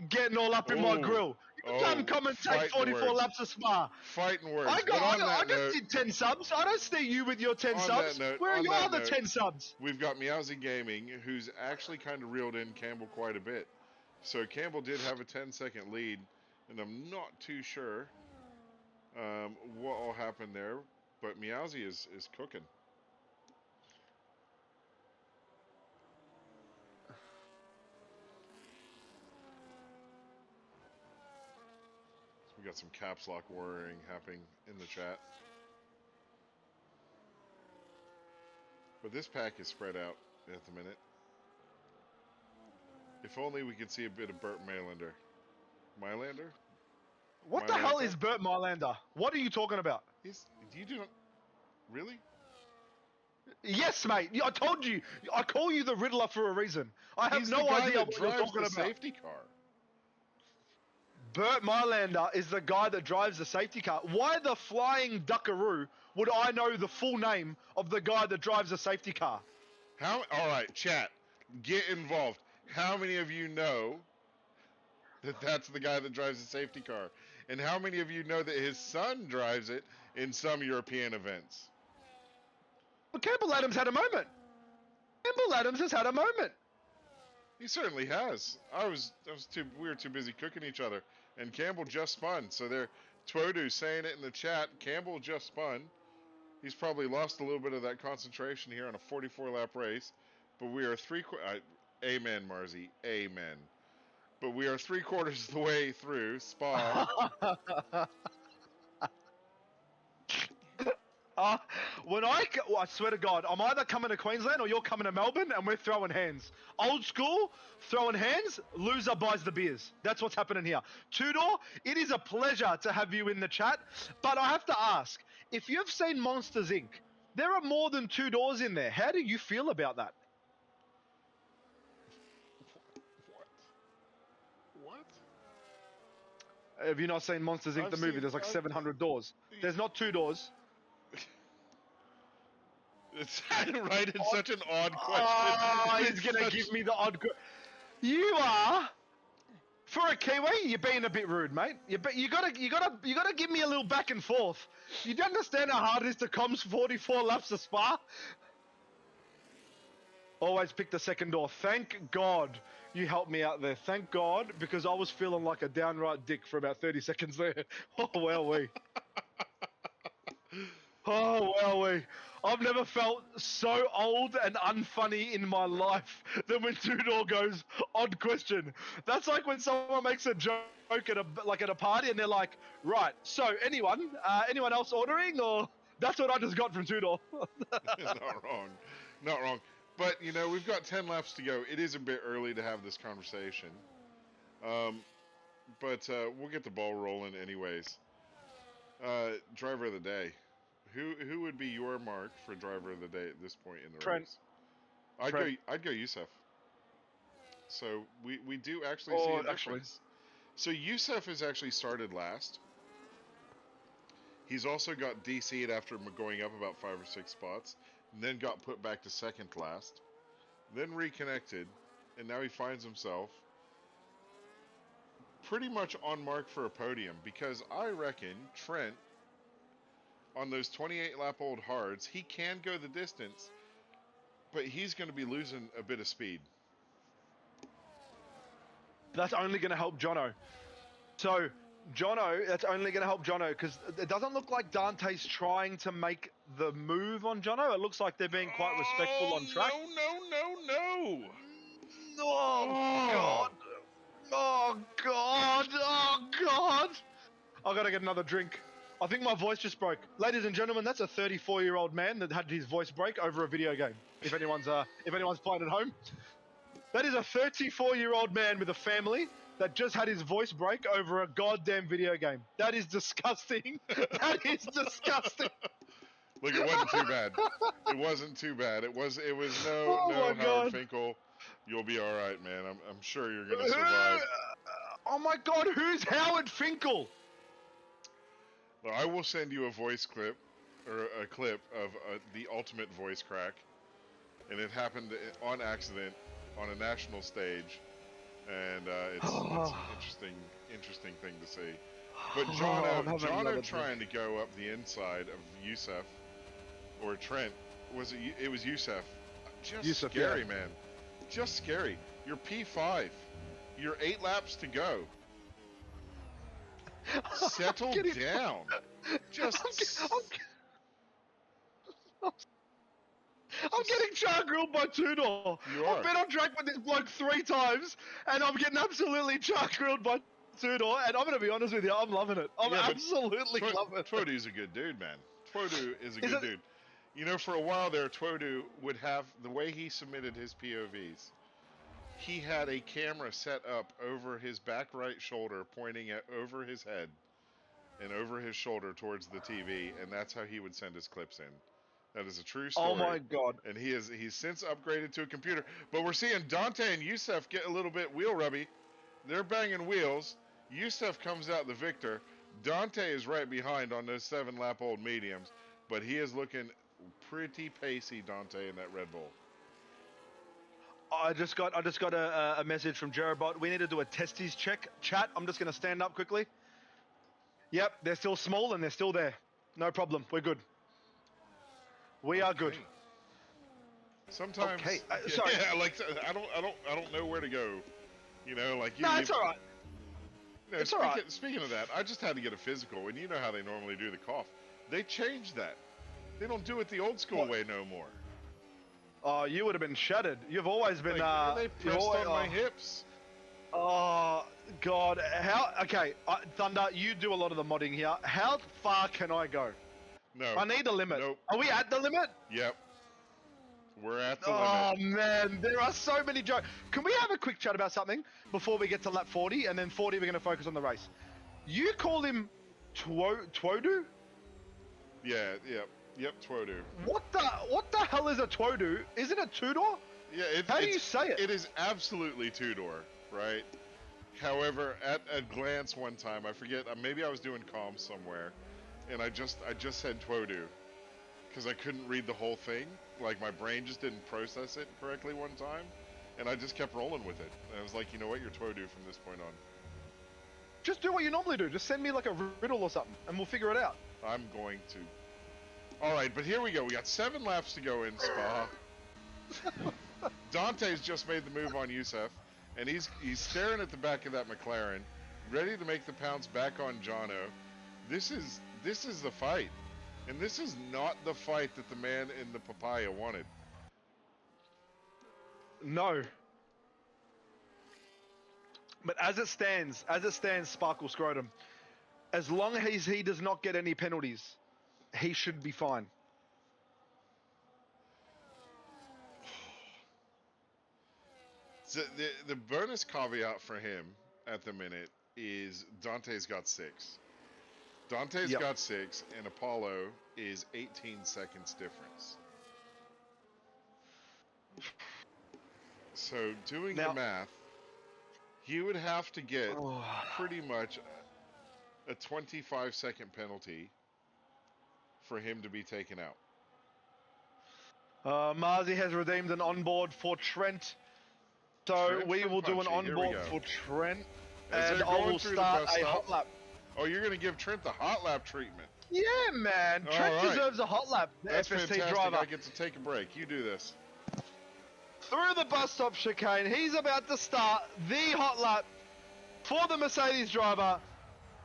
Getting all up in my grill. You come commentate 44 laps of Spa. Fighting words. I just did 10 subs. I don't see you with your 10 subs. Where are your other 10 subs? We've got Meowsy Gaming, who's actually kind of reeled in Campbell quite a bit. So Campbell did have a 10-second lead, and I'm not too sure what will happen there. But Meowsy is cooking. We got some caps lock worrying happening in the chat. But this pack is spread out at the minute. If only we could see a bit of Burt Mylander. Mylander? What the hell Mylanta? is Burt Mylander? What are you talking about? You do not really? Yes, mate. I told you. I call you the Riddler for a reason. I have He's no the guy idea that what you're drives talking the about. safety car. Burt Mylander is the guy that drives the safety car. Why the flying duckaroo would I know the full name of the guy that drives the safety car? All right, chat, get involved. How many of you know that that's the guy that drives the safety car? And how many of you know that his son drives it in some European events? Well, Campbell Adams had a moment. Campbell Adams has had a moment. He certainly has. We were too busy cooking each other. And Campbell just spun. So there, Twodu saying it in the chat. Campbell just spun. He's probably lost a little bit of that concentration here on a 44-lap race. But we are amen, Marzi. Amen. But we are 3/4 of the way through Spa. I swear to God, I'm either coming to Queensland or you're coming to Melbourne and we're throwing hands. Old school, throwing hands, loser buys the beers. That's what's happening here. Tudor, it is a pleasure to have you in the chat, but I have to ask, if you've seen Monsters Inc., there are more than 2 doors in there. How do you feel about that? What? Have you not seen Monsters Inc., the movie? There's like 700 doors. There's not 2 doors. It's right. It's such an odd question. Oh, he's gonna give me the odd. You are, for a Kiwi, you're being a bit rude, mate. You gotta give me a little back and forth. You don't understand how hard it is to comms 44 laps of Spa. Always pick the second door. Thank God you helped me out there. Thank God, because I was feeling like a downright dick for about 30 seconds there. Oh well, we. Oh, well, I've never felt so old and unfunny in my life than when Tudor goes, odd question. That's like when someone makes a joke at a party and they're like, right, so anyone else ordering? Or that's what I just got from Tudor. Not wrong. Not wrong. But, we've got 10 laps to go. It is a bit early to have this conversation. But we'll get the ball rolling anyways. Driver of the day. Who would be your mark for driver of the day at this point in the race? I'd go Youssef. So we do actually see a difference. So Youssef has actually started last. He's also got DC'd after going up about 5 or 6 spots, and then got put back to second last, then reconnected, and now he finds himself pretty much on mark for a podium, because I reckon Trent, on those 28-lap-old hards, he can go the distance, but he's going to be losing a bit of speed. That's only going to help Jono. So, Jono, that's only going to help Jono, because it doesn't look like Dante's trying to make the move on Jono. It looks like they're being quite respectful on track. No. Oh, God. Oh, God. Oh, God. I got to get another drink. I think my voice just broke. Ladies and gentlemen, that's a 34-year-old man that had his voice break over a video game. If anyone's playing at home, that is a 34-year-old man with a family that just had his voice break over a goddamn video game. That is disgusting. That is disgusting. Look, it wasn't too bad. It wasn't too bad. It was no Howard God. Finkel. You'll be all right, man. I'm sure you're gonna survive. Oh my God, who's Howard Finkel? Well, I will send you a voice clip, or a clip of the ultimate voice crack, and it happened on accident on a national stage, and it's an interesting thing to see. But Jono trying to go up the inside of Youssef or Trent, it was Youssef. Just scary, man. Just scary. You're P5. You're 8 laps to go. Settle down. I'm getting char grilled by Tudor. You are. I've been on track with this bloke 3 times, and I'm getting absolutely char grilled by Tudor. And I'm going to be honest with you, I'm loving it. I'm absolutely loving it. Twodu's a good dude, man. Twodu is a good dude. For a while there, Twodu would have, the way he submitted his POVs, he had a camera set up over his back right shoulder, pointing over his head and over his shoulder towards the TV, and that's how he would send his clips in. That is a true story. Oh my god! And he's since upgraded to a computer. But we're seeing Dante and Youssef get a little bit wheel rubby. They're banging wheels. Youssef comes out the victor. Dante is right behind on those 7-lap-old mediums, but he is looking pretty pacey, Dante, in that Red Bull. I just got a message from Jerobot. We need to do a testes check. Chat. I'm just gonna stand up quickly. Yep, they're still small and they're still there. No problem. We're good. We are good. Sometimes, Okay. Sorry. yeah, like I don't know where to go. You know, like you. No, it's all right. You know, It's all right. Speaking of that, I just had to get a physical, and you know how they normally do the cough. They changed that. They don't do it the old school way no more. Oh, you would have been shattered. You've always been. They pressed on my hips. Oh God! How? Okay, Thunder, you do a lot of the modding here. How far can I go? No. I need a limit. Nope. Are we at the limit? Yep. We're at the Oh limit. man, there are so many jokes. Can we have a quick chat about something before we get to lap 40, and then 40 we're going to focus on the race? You call him Twodu? Yeah. Yep. Twodu. What the hell is a Twodu? Is it a two-door? Yeah. How do you say it? It is absolutely two-door, right? However, at a glance one time, I forget. Maybe I was doing comms somewhere, and I just said Twodu because I couldn't read the whole thing. Like my brain just didn't process it correctly one time, and I just kept rolling with it. And I was like, you know what, you're Twodu from this point on. Just do what you normally do. Just send me like a riddle or something, and we'll figure it out. I'm going to. All right, but here we go. We got 7 laps to go in Spa. Dante's just made the move on Youssef, and he's staring at the back of that McLaren, ready to make the pounce back on Jono. This is the fight. And this is not the fight that the man in the papaya wanted. No. But as it stands, Sparkle Scrotum, as long as he does not get any penalties, he should be fine. So the bonus caveat for him at the minute is Dante's got 6. Dante's got 6, and Apollo is 18 seconds difference. So doing the math, he would have to get pretty much a 25-second penalty for him to be taken out. Marzi has redeemed an onboard for Trent. So we will do an onboard for Trent, and I will start a hot lap. Oh, you're going to give Trent the hot lap treatment. Yeah, man. Trent deserves a hot lap. The That's FST fantastic. driver. I get to take a break. You do this. Through the bus stop chicane, he's about to start the hot lap for the Mercedes driver.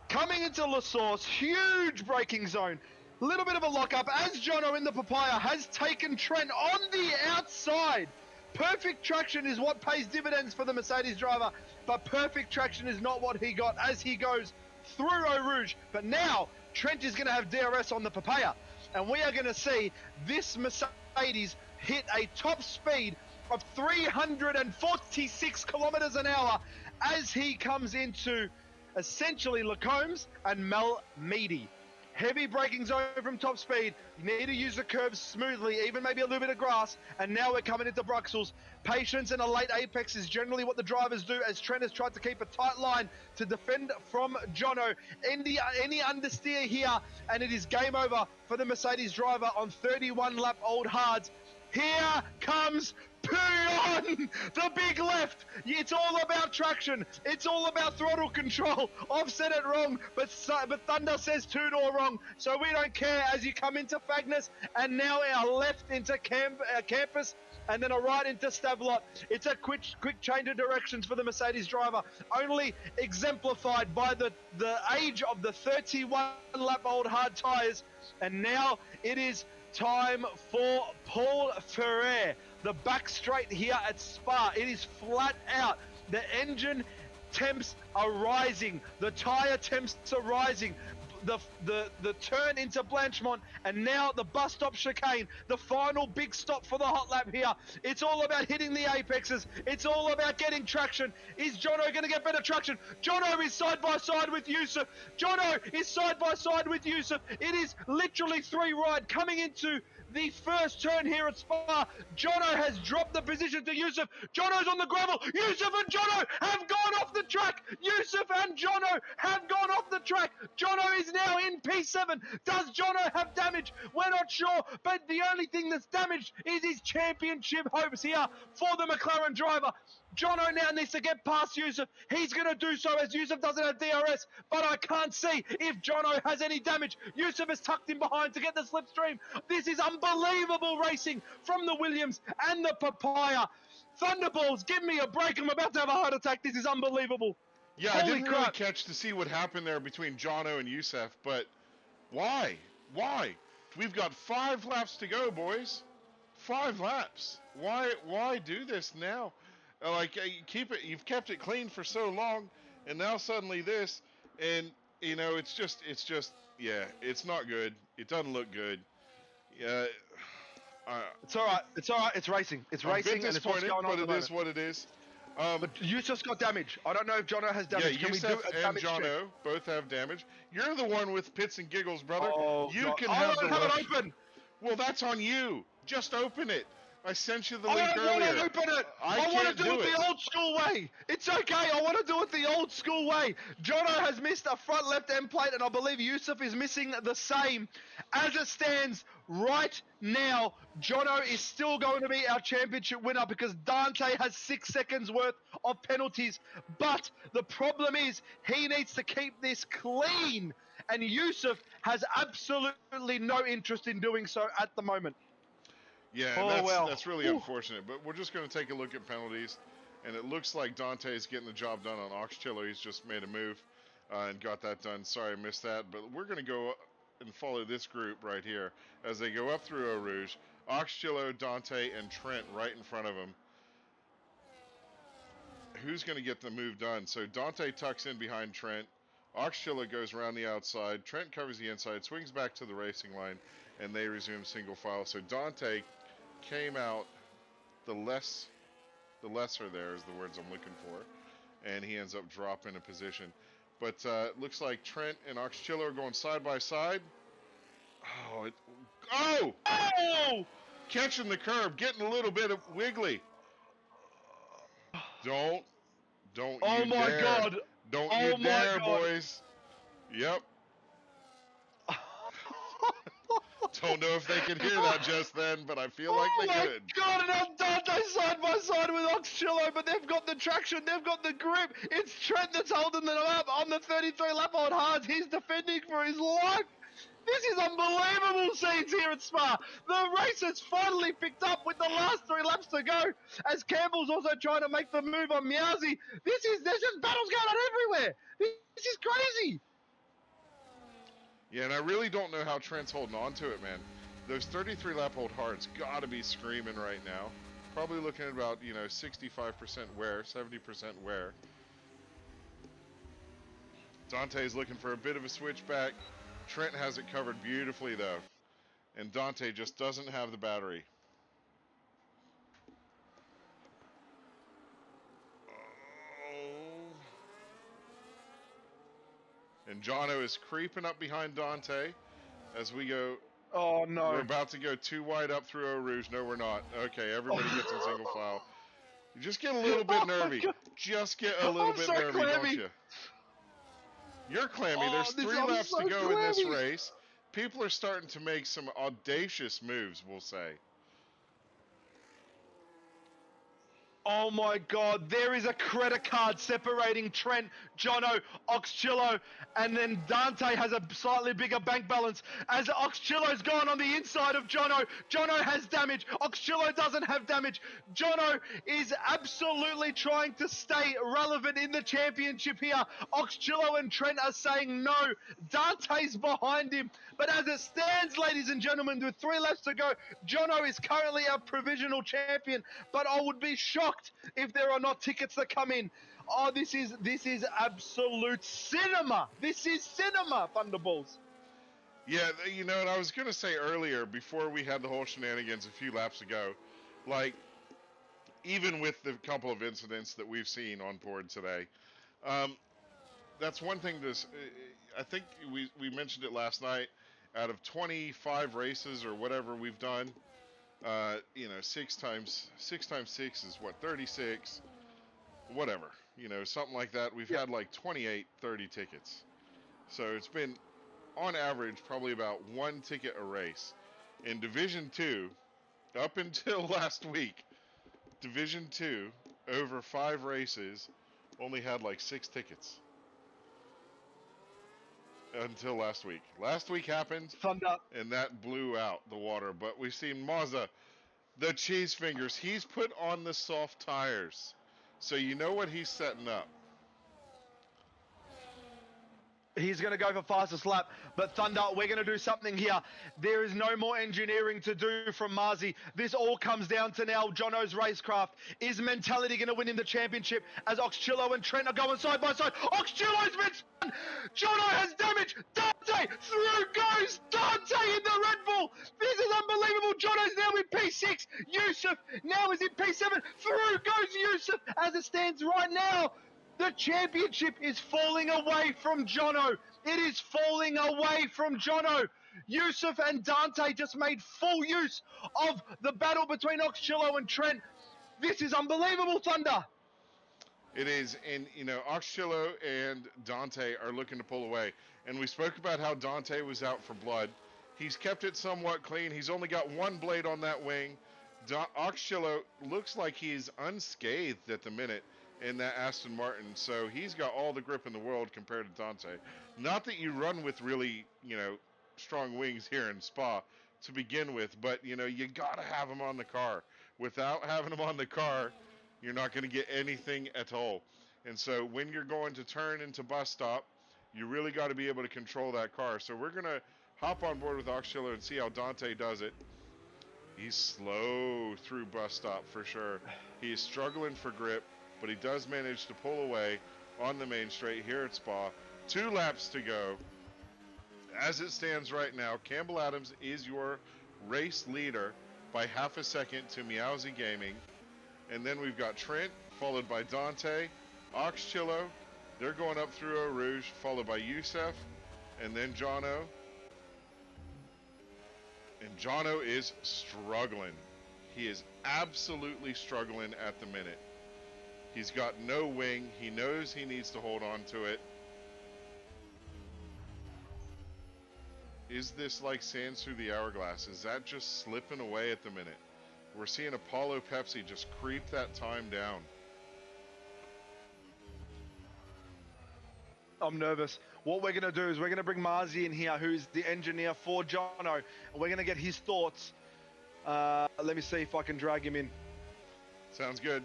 Coming into La Source, huge braking zone. Little bit of a lockup as Jono in the papaya has taken Trent on the outside. Perfect traction is what pays dividends for the Mercedes driver, but perfect traction is not what he got as he goes through Eau Rouge. But now Trent is going to have DRS on the papaya, and we are going to see this Mercedes hit a top speed of 346 kilometers an hour as he comes into essentially Lacombe's and Malmedy. Heavy braking zone from top speed. You need to use the curves smoothly, even maybe a little bit of grass. And now we're coming into Bruxelles. Patience and a late apex is generally what the drivers do, as Trent has tried to keep a tight line to defend from Jono. Any understeer here, and it is game over for the Mercedes driver on 31 lap old hards. Here comes Pion, the big left. It's all about traction. It's all about throttle control. I've said it wrong, but Thunder says two-door wrong, so we don't care as you come into Fagnes, and now our left into Campus, and then a right into Stavelot. It's a quick change of directions for the Mercedes driver, only exemplified by the age of the 31-lap-old hard tyres, and now it is time for Paul Ferrer. The back straight here at Spa. It is flat out. The engine temps are rising. The tyre temps are rising. the turn into Blanchemont, and now the bus stop chicane, the final big stop for the hot lap here. It's all about hitting the apexes. It's all about getting traction. Is Jono going to get better traction? Jono is side by side with Yusuf. Jono is side by side with Yusuf. It is literally 3 right coming into the first turn here at Spa. Jono has dropped the position to Yusuf. Jono's on the gravel. Yusuf and Jono have gone off the track. Yusuf and Jono have gone off the track. Jono is now in P7. Does Jono have damage? We're not sure, but the only thing that's damaged is his championship hopes here for the McLaren driver. Jono now needs to get past Yusuf. He's going to do so as Yusuf doesn't have DRS, but I can't see if Jono has any damage. Yusuf has tucked him behind to get the slipstream. This is unbelievable racing from the Williams and the Papaya. Thunderballs, give me a break. I'm about to have a heart attack. This is unbelievable. Yeah, Holy I didn't really crap. catch to see what happened there between Jono and Yusuf, but why? Why? We've got 5 laps to go, boys. 5 laps. Why do this now? Like, you've kept it clean for so long, and now suddenly this, and it's just, yeah, it's not good. It doesn't look good. Yeah, It's all right. It's all right. It's racing. It's I'm a racing, bit and it's what's disappointed, going on. but at the it is moment. what it is. But Yusuf's got damage. I don't know if Jono has Yeah, damage. Can we do Yusuf a and damage check? Jono both have damage. You're the one with pits and giggles, brother. Oh, You God. can I have don't the have rush. it open. Well, that's on you. Just open it. I sent you the I link don't want earlier. to open it. I want can't to do do it it. the old school way. It's okay. I want to do it the old school way. Jono has missed a front left end plate, and I believe Yusuf is missing the same. As it stands right now, Jono is still going to be our championship winner because Dante has 6 seconds worth of penalties. But the problem is he needs to keep this clean, and Yusuf has absolutely no interest in doing so at the moment. Yeah, Oh, and well. that's really Whew. unfortunate. But we're just going to take a look at penalties, and it looks like Dante is getting the job done on Oxchillo. He's just made a move and got that done. Sorry, I missed that. But we're going to go and follow this group right here as they go up through Eau Rouge. Oxchillo, Dante, and Trent right in front of him. Who's going to get the move done? So Dante tucks in behind Trent. Oxchillo goes around the outside. Trent covers the inside, swings back to the racing line, and they resume single file. So Dante came out the lesser there is the words I'm looking for, and he ends up dropping a position. But it looks like Trent and Oxchillo are going side by side. Oh! Catching the curb, getting a little bit of wiggly. Don't Oh you my dare. God. Don't Oh you my dare, God. boys. Yep. Don't know if they could hear that just then, but I feel like they my could. God, and Dante side by side with Oxchillo, but they've got the traction, they've got the grip. It's Trent that's holding them up on the 33 lap on hards. He's defending for his life. This is unbelievable scenes here at Spa. The race has finally picked up with the last 3 laps to go, as Campbell's also trying to make the move on Miazzi. There's just battles going on everywhere. This is crazy. Yeah, and I really don't know how Trent's holding on to it, man. Those 33 lap hold hards got to be screaming right now. Probably looking at about, 65% wear, 70% wear. Dante's looking for a bit of a switchback. Trent has it covered beautifully, though. And Dante just doesn't have the battery. Oh. And Jono is creeping up behind Dante as we go. Oh, no. We're about to go 2 wide up through Eau Rouge. No, we're not. Okay, everybody gets in single file. You just get a little bit nervy. Just get a little bit so nervy, clammy. don't you? You're clammy. Oh, There's 3 I'm laps so to go in this clammy. race. People are starting to make some audacious moves, we'll say. Oh my God, there is a credit card separating Trent, Jono, Oxchillo, and then Dante has a slightly bigger bank balance as Oxchillo's gone on the inside of Jono. Jono has damage, Oxchillo doesn't have damage. Jono is absolutely trying to stay relevant in the championship here. Oxchillo and Trent are saying no. Dante's behind him. But as it stands, ladies and gentlemen, with 3 laps to go, Jono is currently our provisional champion. But I would be shocked shocked if there are not tickets that come in. Oh, this is absolute cinema. This is cinema, Thunderballs. Yeah, you know, and I was gonna say earlier, before we had the whole shenanigans a few laps ago, like, even with the couple of incidents that we've seen on board today, um, that's one thing. I think we mentioned it last night. Out of 25 races or whatever we've done, you know, six times six is what, 36, whatever, you know, something like that. We've had like 28, 30 tickets. So it's been on average probably about one ticket a race. In Division 2, up until last week, Division 2 over 5 races only had like 6 tickets. Until last week. Last week happened, Thunder. and that blew out the water. But we've seen Mazza, the cheese fingers. He's put on the soft tires. So you know what he's setting up. He's going to go for fastest lap, but Thunder, we're going to do something here. There is no more engineering to do from Marzi. This all comes down to now Jono's racecraft. Is Mentality going to win in the championship as Oxchillo and Trent are going side by side? Oxchillo's been spun! Jono has damage! Dante! Through goes Dante in the Red Bull! This is unbelievable! Jono's now in P6! Yusuf now is in P7! Through goes Yusuf as it stands right now! The championship is falling away from Jono. It is falling away from Jono. Yusuf and Dante just made full use of the battle between Oxchillo and Trent. This is unbelievable, Thunder. It is, and you know, Oxchillo and Dante are looking to pull away. And we spoke about how Dante was out for blood. He's kept it somewhat clean. He's only got one blade on that wing. Oxchillo looks like he's unscathed at the minute in that Aston Martin, so he's got all the grip in the world compared to Dante. Not that you run with really, you know, strong wings here in Spa to begin with, but you know, you gotta have him on the car. Without having him on the car, you're not going to get anything at all. And so when you're going to turn into bus stop, you really got to be able to control that car. So we're going to hop on board with Oxchillo and see how Dante does it. He's slow through bus stop for sure. He is struggling for grip, but he does manage to pull away on the main straight here at Spa. 2 laps to go. As it stands right now, Campbell Adams is your race leader by half a second to Meowsy Gaming. And then we've got Trent, followed by Dante, Oxchillo. They're going up through Eau Rouge, followed by Yusef, and then Jono. And Jono is struggling. He is absolutely struggling at the minute. He's got no wing. He knows he needs to hold on to it. Is this like sands through the hourglass? Is that just slipping away at the minute? We're seeing Apollo Pepsi just creep that time down. I'm nervous. What we're going to do is we're going to bring Marzi in here, who's the engineer for Jono, and we're going to get his thoughts. Let me see if I can drag him in. Sounds good.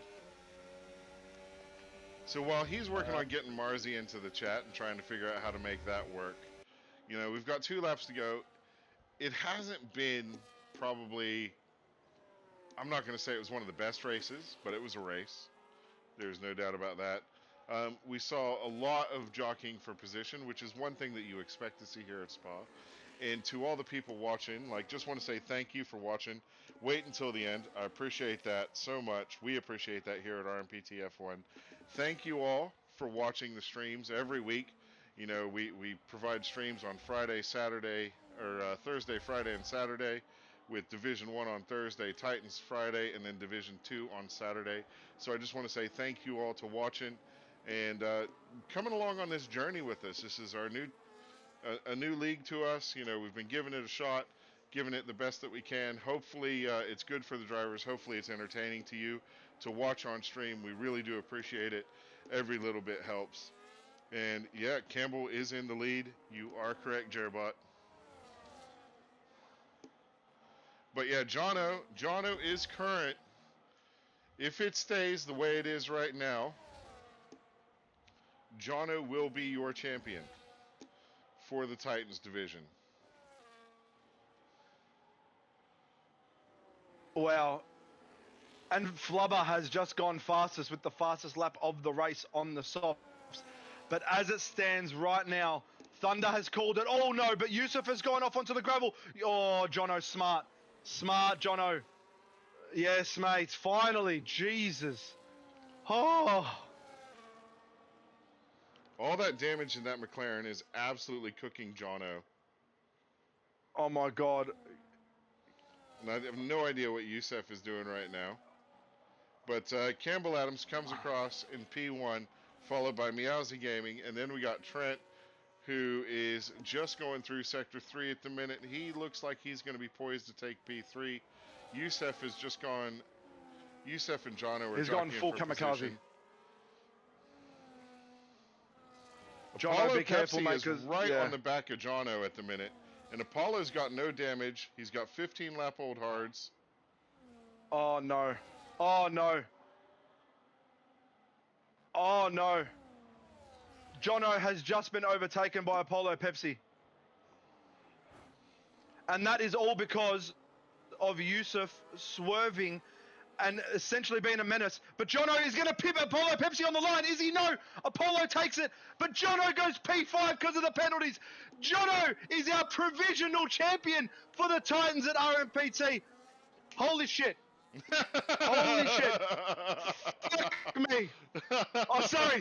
So while he's working on getting Marzi into the chat and trying to figure out how to make that work, you know, we've got 2 laps to go. It hasn't been probably, I'm not going to say it was one of the best races, but it was a race. There's no doubt about that. We saw a lot of jockeying for position, which is one thing that you expect to see here at Spa. And to all the people watching, like, just want to say thank you for watching. Wait until the end. I appreciate that so much. We appreciate that here at RMPT F1. Thank you all for watching the streams every week. You know, we provide streams on Friday, Saturday, or Thursday, Friday, and Saturday, with Division 1 on Thursday, Titans Friday, and then Division 2 on Saturday. So I just want to say thank you all to watching and coming along on this journey with us. This is our a new league to us. You know, we've been giving it a shot, giving it the best that we can. Hopefully it's good for the drivers. Hopefully it's entertaining to you to watch on stream. We really do appreciate it. Every little bit helps. And yeah, Campbell is in the lead. You are correct, Jerbot. But yeah, Jono is current. If it stays the way it is right now, Jono will be your champion for the Titans division. Wow. And Flubber has just gone fastest with the fastest lap of the race on the softs. But as it stands right now, Thunder has called it. Oh no, but Yusuf has gone off onto the gravel. Oh, Jono, smart. Smart, Jono. Yes, mate. Finally, Jesus. Oh. All that damage in that McLaren is absolutely cooking Jono. Oh my God. And I have no idea what Youssef is doing right now. But Campbell Adams comes across in P1, followed by Meowsy Gaming, and then we got Trent, who is just going through Sector 3 at the minute. He looks like he's going to be poised to take P3. Youssef has just gone. Youssef and Jono are He's gone jockeying full for kamikaze. position. Jono, Apollo be careful, Pepsi mate, is 'cause- right yeah. on the back of Jono at the minute. And Apollo's got no damage. He's got 15 lap old hards. Oh no. Oh no. Oh no. Jono has just been overtaken by Apollo Pepsi. And that is all because of Yusuf swerving and essentially being a menace. But Jono is going to pivot Apollo Pepsi on the line. Is he? No. Apollo takes it. But Jono goes P5 because of the penalties. Jono is our provisional champion for the Titans at RMPT. Holy shit. Holy shit. Fuck me. Oh, sorry.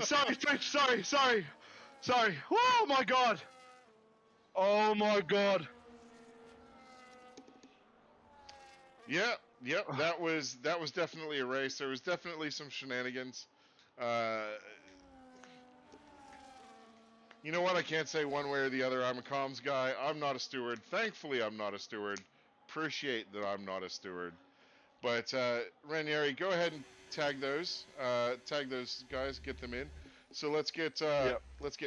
Oh, my God. Oh, my God. Yep. That was definitely a race. There was definitely some shenanigans. You know what? I can't say one way or the other. I'm a comms guy. I'm not a steward. Thankfully, I'm not a steward. Appreciate that I'm not a steward. But Ranieri, go ahead and tag those. Tag those guys. Get them in. So let's get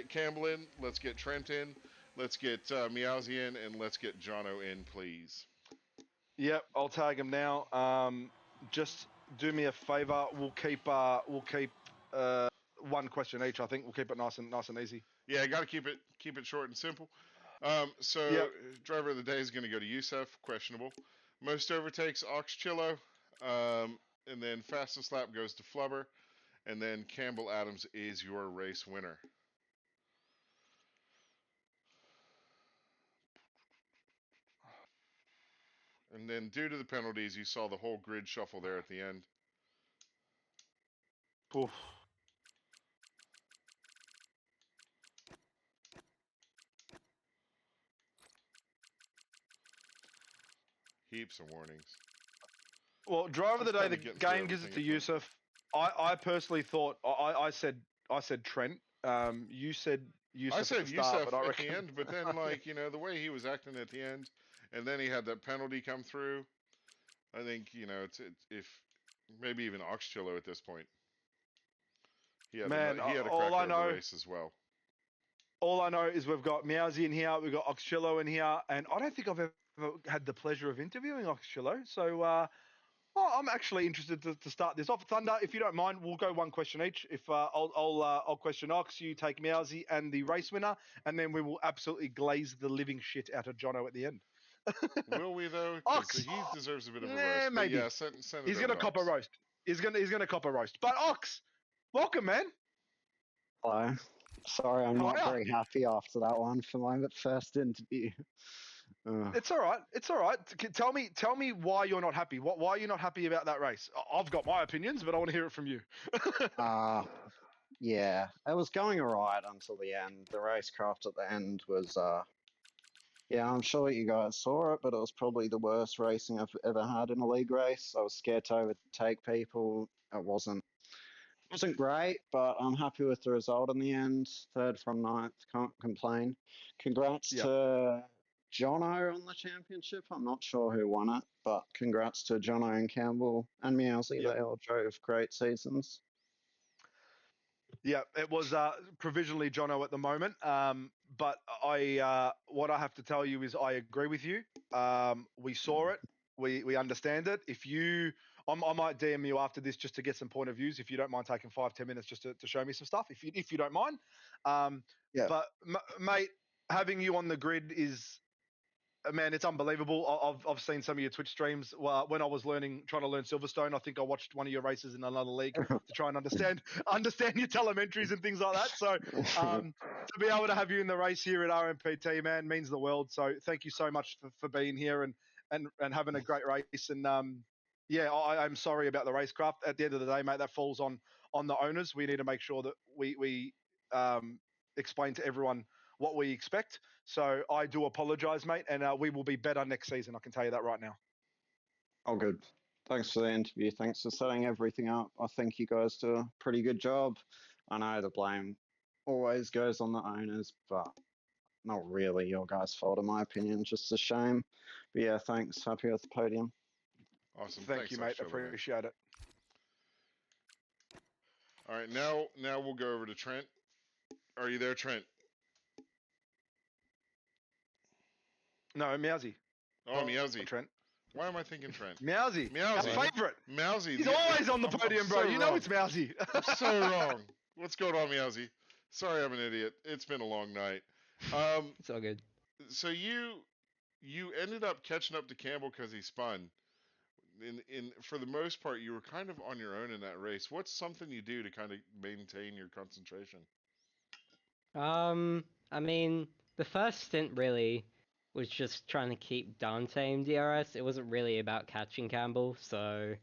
Campbell in. Let's get Trent in. Let's get Meowsy in, and let's get Jono in, please. Yep, I'll tag him now. Just do me a favor. We'll keep one question each. I think we'll keep it nice and easy. Yeah, got to keep it short and simple. So Yep. driver of the day is going to go to Youssef, questionable. Most overtakes, Oxchillo. And then fastest lap goes to Flubber. And then Campbell Adams is your race winner. And then due to the penalties, you saw the whole grid shuffle there at the end. Oof. Heaps of warnings. Well, driver of the Just day, the kinda getting through game gives it to everything at the Yusuf. I personally thought I said Trent. You said Yusuf I said at the start, Youssef but I at reckon the end, but then the way he was acting at the end, and then he had that penalty come through. I think it's if maybe even Oxchillo at this point. He had man, he had a all cracker I of know. the race as well. All I know is we've got Meowsy in here, we've got Oxchillo in here, and I don't think I've ever had the pleasure of interviewing Oxchillo. So I'm actually interested to start this off. Thunder, if you don't mind, we'll go one question each. If I'll question Ox, you take Meowsy and the race winner, and then we will absolutely glaze the living shit out of Jono at the end. Will we though? Because Ox, he deserves a bit of a nah, roast. But maybe. yeah, send it He's over gonna to cop a Ox. roast. He's gonna cop a roast. But Ox, welcome, man. Hello. Sorry, I'm How not are ya? very happy after that one for my first interview. It's all right. It's all right. Tell me why you're not happy. Why are you not happy about that race? I've got my opinions, but I want to hear it from you. Yeah, it was going alright until the end. The racecraft at the end was, yeah, I'm sure you guys saw it, but it was probably the worst racing I've ever had in a league race. I was scared to overtake people. It wasn't great, but I'm happy with the result in the end. Third from ninth, can't complain. Congrats Yep. to Jono on the championship. I'm not sure who won it, but congrats to Jono and Campbell and Meowsy. Yep. They all drove great seasons. Yeah, it was provisionally Jono at the moment. But what I have to tell you is I agree with you. We saw it. We understand it. If you, I might DM you after this just to get some point of views. If you don't mind taking 5-10 minutes just to show me some stuff, if you don't mind. Yeah. But mate, having you on the grid is man, it's unbelievable. I've seen some of your Twitch streams. When I was trying to learn Silverstone, I think I watched one of your races in another league to try and understand your telemetries and things like that. So to be able to have you in the race here at RMPT, man, means the world. So thank you so much for being here and having a great race. And yeah, I'm sorry about the racecraft. At the end of the day, mate, that falls on the owners. We need to make sure that we explain to everyone what we expect. So I do apologise, mate, and we will be better next season. I can tell you that right now. Oh, good. Thanks for the interview. Thanks for setting everything up. I think you guys do a pretty good job. I know the blame always goes on the owners, but not really your guys' fault, in my opinion. Just a shame. But yeah, thanks. Happy with the podium. Awesome. Thank Thanks, you, mate. Australia, man. Appreciate it. All right, now we'll go over to Trent. Are you there, Trent? No, Meowsy. Oh, Meowsy. Trent. Why am I thinking Trent? Meowsy. Meowsy. Our favourite. Meowsy. He's always on the podium, bro. So you know wrong. it's Meowsy. I'm so wrong. What's going on, Meowsy? Sorry, I'm an idiot. It's been a long night. It's all good. So you ended up catching up to Campbell because he spun. In for the most part, you were kind of on your own in that race. What's something you do to kind of maintain your concentration? I mean, the first stint really was just trying to keep Dante in DRS. It wasn't really about catching Campbell, so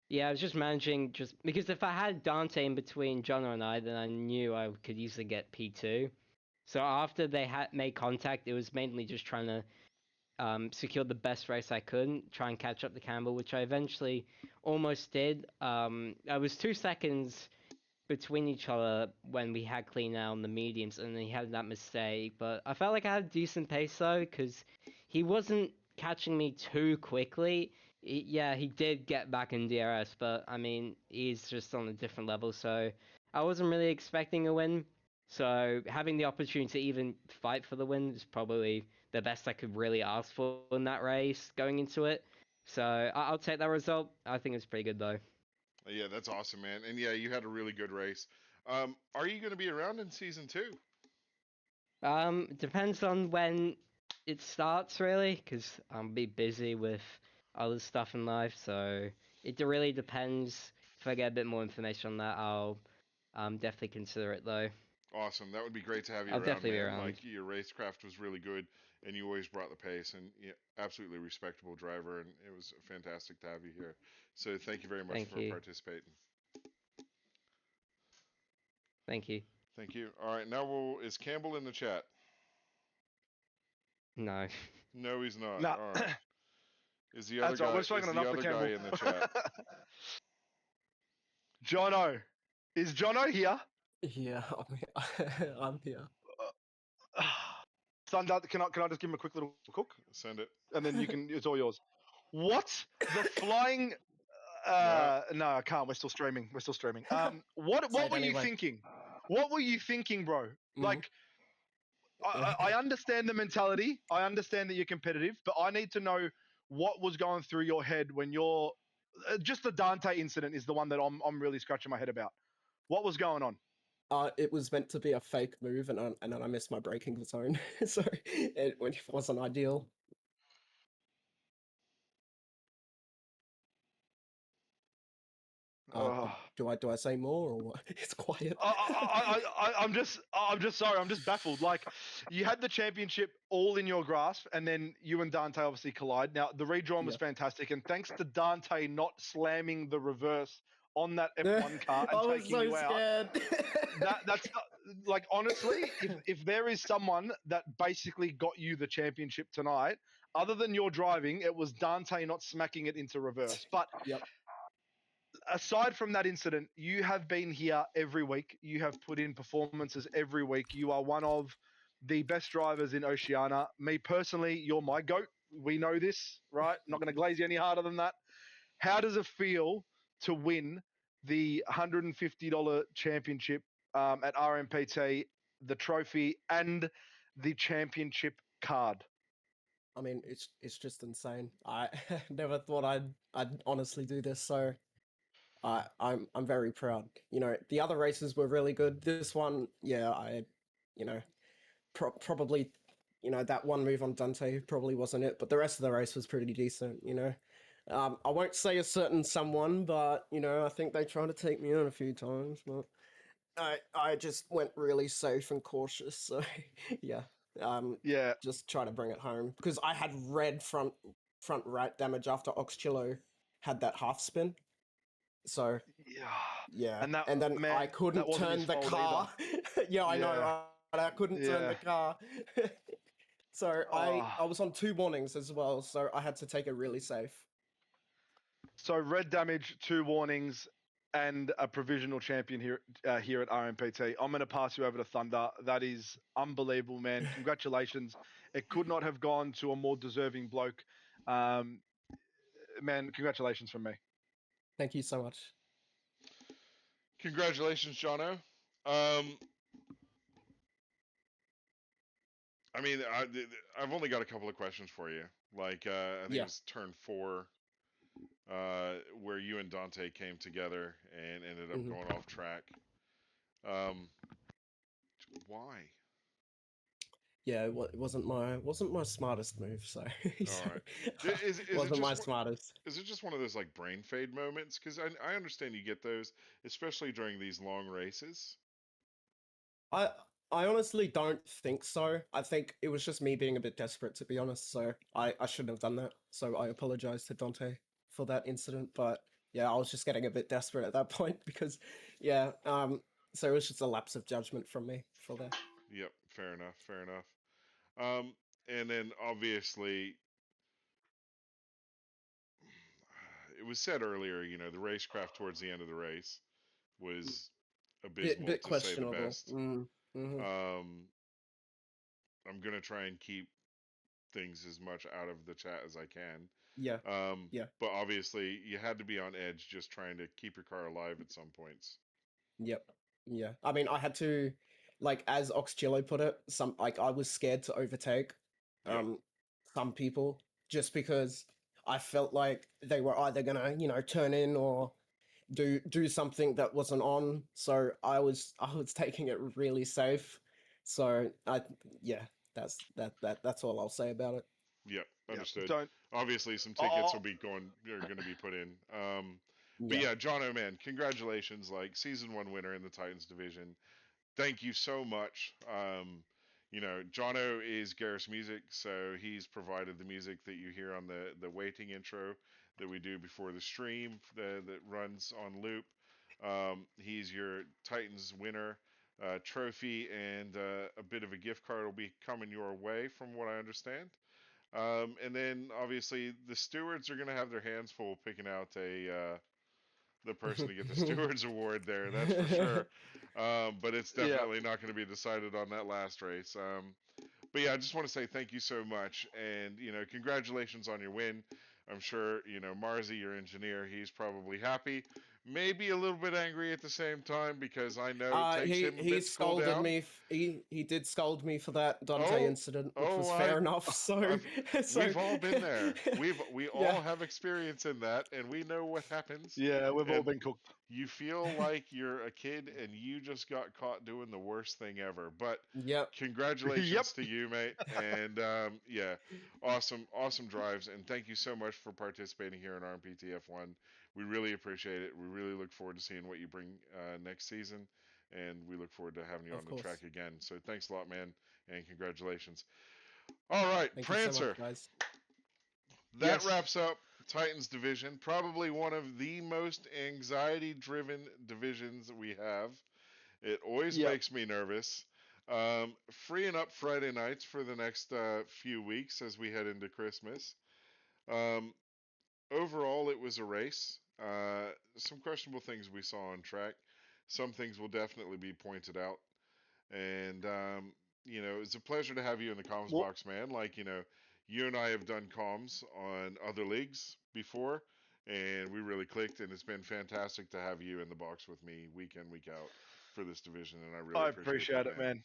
yeah, I was just managing because if I had Dante in between Jono and I, then I knew I could easily get P2. So after they had made contact, it was mainly just trying to secure the best race I could, try and catch up to Campbell, which I eventually almost did. I was 2 seconds between each other when we had clean out on the mediums, and then he had that mistake. But I felt like I had a decent pace though, because he wasn't catching me too quickly. Yeah, he did get back in DRS, but I mean, he's just on a different level, so I wasn't really expecting a win. So having the opportunity to even fight for the win is probably the best I could really ask for in that race going into it. So I'll take that result. I think it's pretty good though. Yeah, that's awesome, man. And yeah, you had a really good race. Are you going to be around in season 2? Depends on when it starts really, because I'll be busy with other stuff in life. So it really depends. If I get a bit more information on that, I'll definitely consider it though. Awesome. That would be great to have you I'll around, definitely be man. around. Like your racecraft was really good, and you always brought the pace, and yeah, absolutely respectable driver, and it was fantastic to have you here. So thank you very much Thank for you. participating. Thank you. Thank you. All right, is Campbell in the chat? No. No, he's not. No. All right. Is the other That's right. guy? We're Is spoken the enough other for guy Campbell. in the chat? Jono. Is Jono here? Yeah, I'm here. Thunder, can I just give him a quick little cook? Send it. And then it's all yours. What? The flying... No, I can't. We're still streaming. What Say it were you anyway. thinking? What were you thinking, bro? Mhm. Like, I understand the mentality. I understand that you're competitive, but I need to know what was going through your head when you're... just the Dante incident is the one that I'm really scratching my head about. What was going on? It was meant to be a fake move, and then I missed my braking zone, so it wasn't ideal. Do I say more or what? It's quiet. I'm just sorry. I'm just baffled. Like, you had the championship all in your grasp, and then you and Dante obviously collide. Now, the redrawn was fantastic, and thanks to Dante not slamming the reverse on that F1 car and I was taking so you out. scared. That's like, honestly, if there is someone that basically got you the championship tonight, other than your driving, it was Dante not smacking it into reverse. But Yep. aside from that incident, you have been here every week. You have put in performances every week. You are one of the best drivers in Oceania. Me personally, you're my GOAT. We know this, right? Not going to glaze you any harder than that. How does it feel to win the $150 championship at RMPT, the trophy, and the championship card? I mean, it's just insane. I never thought I'd honestly do this, so I'm very proud. You know, the other races were really good. This one, yeah, I, you know, probably that one move on Dante probably wasn't it, but the rest of the race was pretty decent. I won't say a certain someone, but I think they tried to take me on a few times, but I just went really safe and cautious. So yeah, Yeah, just try to bring it home because I had red front right damage after Oxchillo had that half spin. So yeah, yeah, and that and then I man, that couldn't wasn't his turn the fault car. Yeah, I know, either. right? I couldn't turn the Yeah, car. So I yeah. I was on 2 warnings as well, so I had to take it really safe. So red damage, 2 warnings, and a provisional champion here at RMPT. I'm going to pass you over to Thunder. That is unbelievable, man. Congratulations. It could not have gone to a more deserving bloke. Um, man, congratulations from me. Thank you so much. Congratulations, Jono. I mean, I've only got a couple of questions for you. Like, I think it Yeah. was turn 4, where you and Dante came together and ended up Hmm. going off track. Um, why? Yeah, it wasn't my smartest move, so, All so right. Is it wasn't my just smartest. is it just one of those like brain fade moments? Because I understand you get those, especially during these long races. I I honestly don't think so. I think it was just me being a bit desperate, to be honest. So I shouldn't have done that. So I apologize to Dante for that incident. But yeah, I was just getting a bit desperate at that point because yeah. So it was just a lapse of judgment from me for that. Yep, fair enough, fair enough. Um, and then obviously, it was said earlier, the racecraft towards the end of the race was abysmal Bit to say the questionable. best. Mm-hmm. Um, I'm gonna try and keep things as much out of the chat as I can. Yeah. Yeah. But obviously, you had to be on edge just trying to keep your car alive at some points. Yep. Yeah. I mean, I had to, like, as Oxchillo put it, I was scared to overtake, Yep. um, some people just because I felt like they were either gonna, turn in or do something that wasn't on. So I was taking it really safe. So yeah, that's all I'll say about it. Yep, Yeah, understood. don't. Obviously, some tickets Oh, are going to be put in. But Yeah. yeah, John O'Man, congratulations! Like season 1 winner in the Titans division. Thank you so much. Jono is Garrus Music, so he's provided the music that you hear on the waiting intro that we do before the stream that runs on loop. He's your Titans winner. Trophy and a bit of a gift card will be coming your way, from what I understand. And then obviously the stewards are going to have their hands full picking out the person to get the stewards award there. That's for sure. But it's yeah. definitely not going to be decided on that last race. But yeah, I just want to say thank you so much, and congratulations on your win. I'm sure Marzi, your engineer, he's probably happy, maybe a little bit angry at the same time because I know it takes He him a he bit to cool scolded down. me. He did scold me for that Dante Oh, incident, which oh, was fair enough. So I've, so we've all been there. We yeah. all have experience in that, and we know what happens. Yeah, we've all And been cooked. you feel like you're a kid and you just got caught doing the worst thing ever. But Yep. Yep. congratulations to you, mate. And yeah, awesome drives. And thank you so much for participating here in RMPT F1. We really appreciate it. We really look forward to seeing what you bring next season. And we look forward to having you on Of the track course. again. So thanks a lot, man. And congratulations. All right, Thank you so much, Prancer. guys. That Yes. wraps up Titans division. Probably one of the most anxiety driven divisions that we have. It always Yep. makes me nervous. Freeing up Friday nights for the next few weeks as we head into Christmas. Um, Overall, it was a race. Some questionable things we saw on track. Some things will definitely be pointed out. And it's a pleasure to have you in the comms Well, box, man. Like, you and I have done comms on other leagues before, and we really clicked. And it's been fantastic to have you in the box with me week in, week out for this division. And I really I appreciate that, appreciate it, man. man.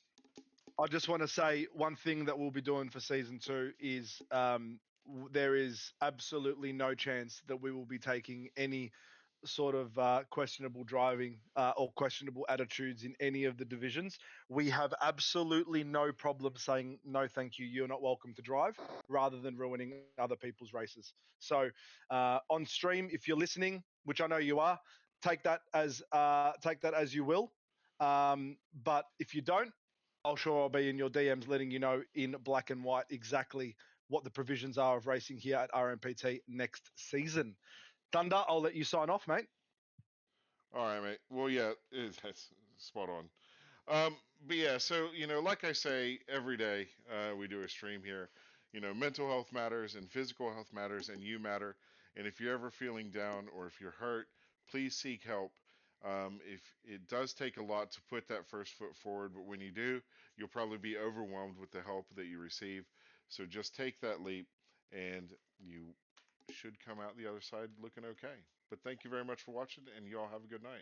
I just want to say one thing that we'll be doing for season 2 is there is absolutely no chance that we will be taking any sort of questionable driving or questionable attitudes in any of the divisions, we have absolutely no problem saying no, thank you. You're not welcome to drive, rather than ruining other people's races. So on stream, if you're listening, which I know you are, take that as you will. But if you don't, I'll be in your DMs letting you know in black and white exactly what the provisions are of racing here at RMPT next season. Thunder, I'll let you sign off, mate. All right, mate. Well, yeah, that's spot on. But yeah, so like I say every day, we do a stream here. Mental health matters, and physical health matters, and you matter. And if you're ever feeling down or if you're hurt, please seek help. If it does take a lot to put that first foot forward, but when you do, you'll probably be overwhelmed with the help that you receive. So just take that leap, and you should come out the other side looking okay. But thank you very much for watching, and y'all have a good night.